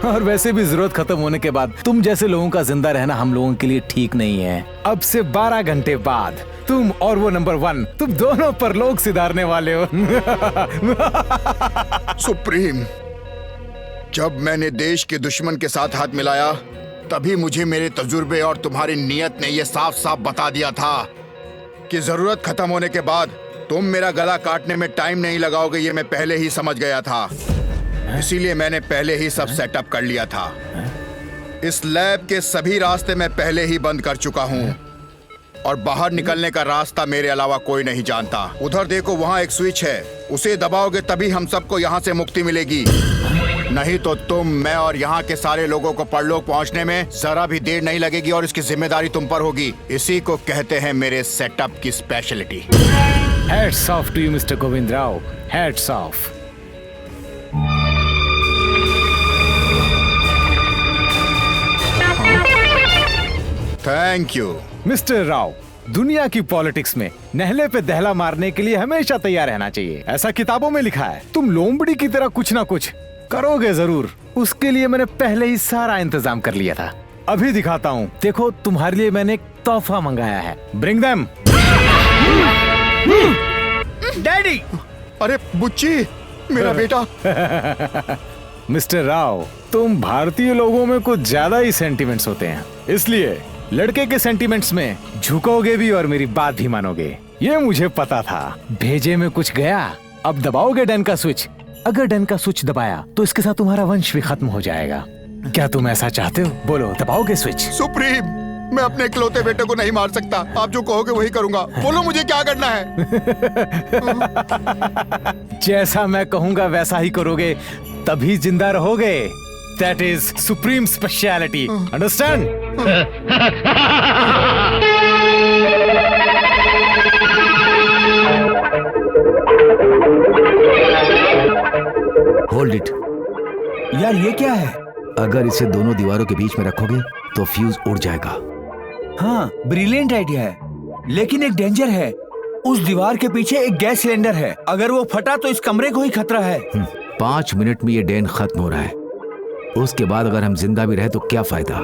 G: और वैसे भी जरूरत खत्म होने के बाद तुम जैसे लोगों का जिंदा रहना हम लोगों के लिए ठीक नहीं है। अब से 12 घंटे बाद तुम और वो नंबर 1, तुम दोनों परलोक सिधारने वाले हो।
C: सुप्रीम, जब मैंने देश के दुश्मन के साथ हाथ मिलाया तभी मुझे मेरे तजुर्बे और तुम्हारी नीयत ने यह साफ साफ बता दिया था कि जरूरत खत्म होने के बाद तुम मेरा गला काटने में टाइम नहीं लगाओगे। ये मैं पहले ही समझ गया था, इसीलिए मैंने पहले ही सब सेटअप कर लिया था। इस लैब के सभी रास्ते मैं पहले ही बंद कर चुका हूँ और बाहर निकलने का रास्ता मेरे अलावा कोई नहीं जानता। उधर देखो, वहाँ एक स्विच है, उसे दबाओगे तभी हम सबको यहाँ से मुक्ति मिलेगी। नहीं तो तुम, मैं और यहाँ के सारे लोगों को परलोक पहुँचने में जरा भी देर नहीं लगेगी और इसकी जिम्मेदारी तुम पर होगी। इसी को कहते हैं मेरे सेटअप की speciality.
G: Hats off to you, Mr. Govind Rao. Hats off.
C: Thank you.
G: Mister Rao, दुनिया की पॉलिटिक्स में नहले पे दहला मारने के लिए हमेशा तैयार रहना चाहिए, ऐसा किताबों में लिखा है। तुम लोमड़ी की तरह कुछ ना कुछ करोगे जरूर। उसके लिए मैंने पहले ही सारा इंतजाम कर लिया था। अभी दिखाता हूँ, देखो तुम्हारे लिए मैंने एक तोहफा मंगाया है। Bring them.
H: डैडी।
C: अरे बुच्ची, मेरा बेटा।
G: मिस्टर राव, तुम भारतीय लोगों में कुछ ज्यादा ही सेंटिमेंट्स होते हैं, इसलिए लड़के के सेंटिमेंट्स में झुकोगे भी और मेरी बात भी मानोगे। ये मुझे पता था। भेजे में कुछ गया। अब दबाओगे डन का स्विच। अगर डन का स्विच दबाया तो इसके साथ तुम्हारा वंश भी खत्म हो जाएगा। क्या तुम ऐसा चाहते हो? बोलो, दबाओगे स्विच?
C: सुप्रीम, मैं अपने इकलौते बेटे को नहीं मार सकता। आप जो कहोगे वही करूंगा। बोलो मुझे क्या करना है।
G: जैसा मैं कहूंगा वैसा ही करोगे तभी जिंदा रहोगे। That is supreme speciality. Understand?
E: Hold it.
H: यार ये क्या है?
E: अगर इसे दोनों दीवारों के बीच में रखोगे तो फ्यूज उड़ जाएगा।
H: हाँ, ब्रिलियंट आइडिया है, लेकिन एक डेंजर है। उस दीवार के पीछे एक गैस सिलेंडर है, अगर वो फटा तो इस कमरे को ही खतरा है।
E: 5 मिनट में ये डैन खत्म हो रहा है, उसके बाद अगर हम जिंदा भी रहे तो क्या फायदा।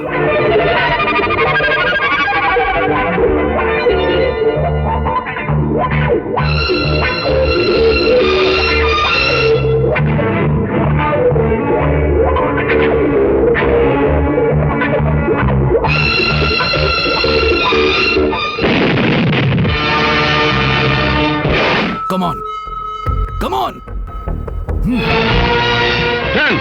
E: Come on. Come on.
K: 10.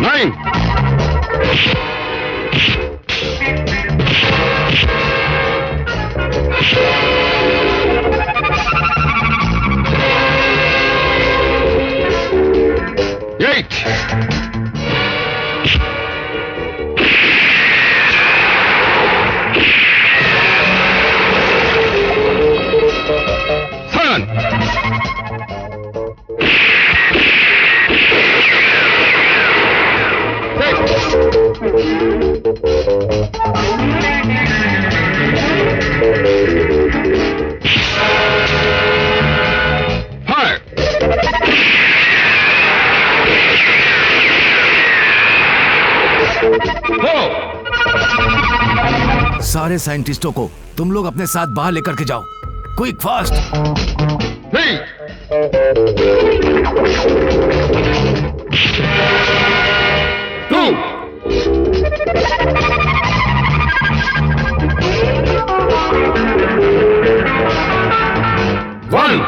K: 9. 8. 7. 5.
E: सारे साइंटिस्टों को तुम लोग अपने साथ बाहर लेकर के जाओ। Quick fast.
K: 3. 2. 1.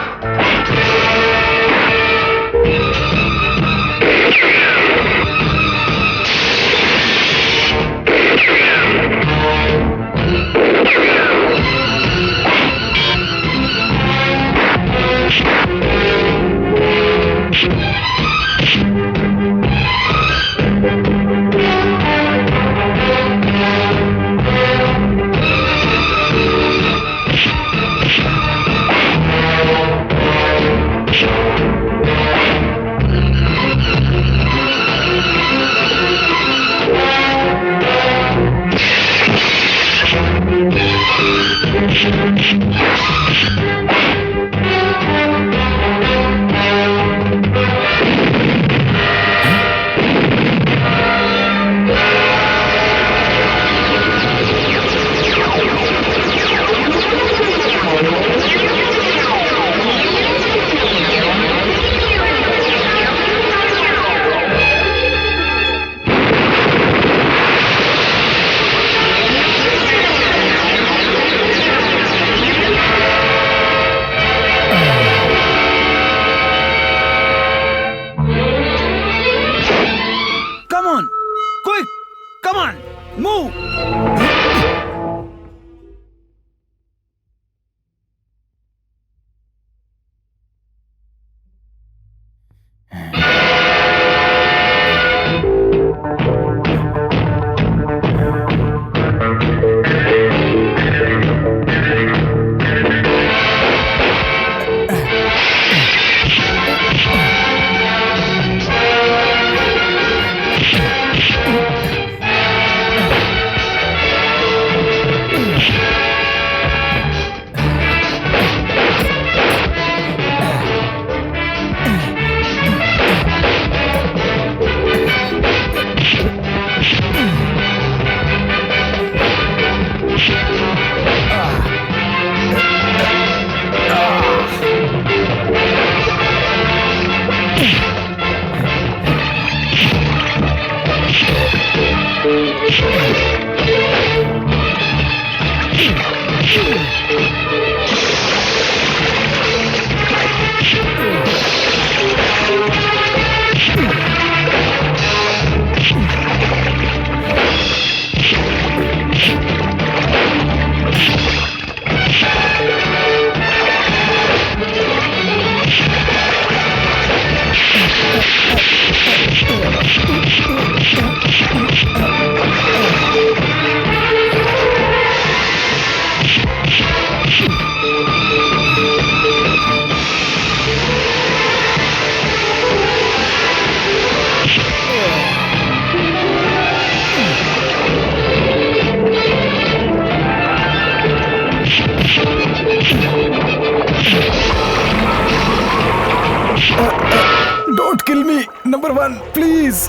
B: Number 1 please,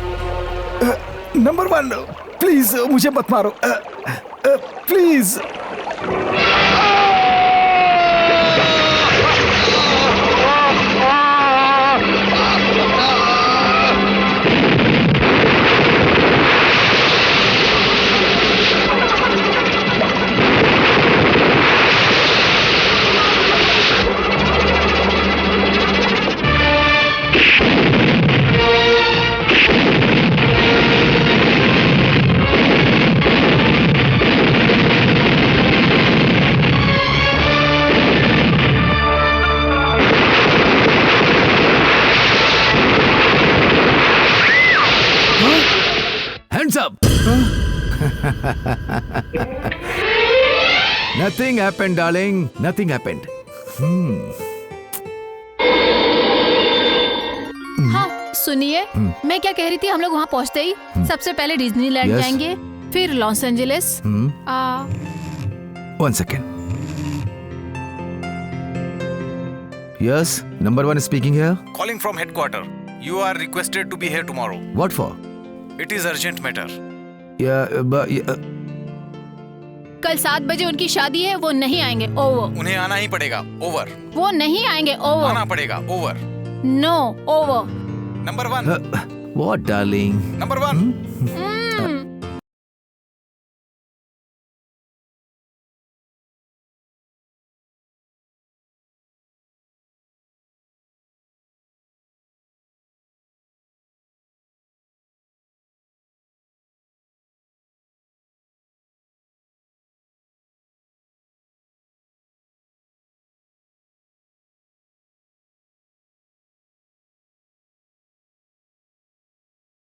B: number 1 please मुझे मत मारो, please.
E: Hands up! Nothing happened, darling. Nothing happened.
F: हाँ सुनिए, मैं क्या कह रही थी, हम लोग वहाँ पहुँचते ही सबसे पहले डिज्नीलैंड
E: Yes.
F: जाएंगे, फिर Los Angeles.
E: 1 second. Yes, number 1 speaking here.
B: Calling from headquarter. You are requested to be here tomorrow.
E: What for?
B: It is urgent matter.
E: Yeah, but
F: कल 7 बजे उनकी शादी है, वो नहीं आएंगे। ओवर।
B: उन्हें आना ही पड़ेगा। ओवर।
F: वो नहीं आएंगे। ओवर।
B: आना पड़ेगा। Over.
F: No. Over.
B: Number 1।
E: what, darling?
B: Number 1।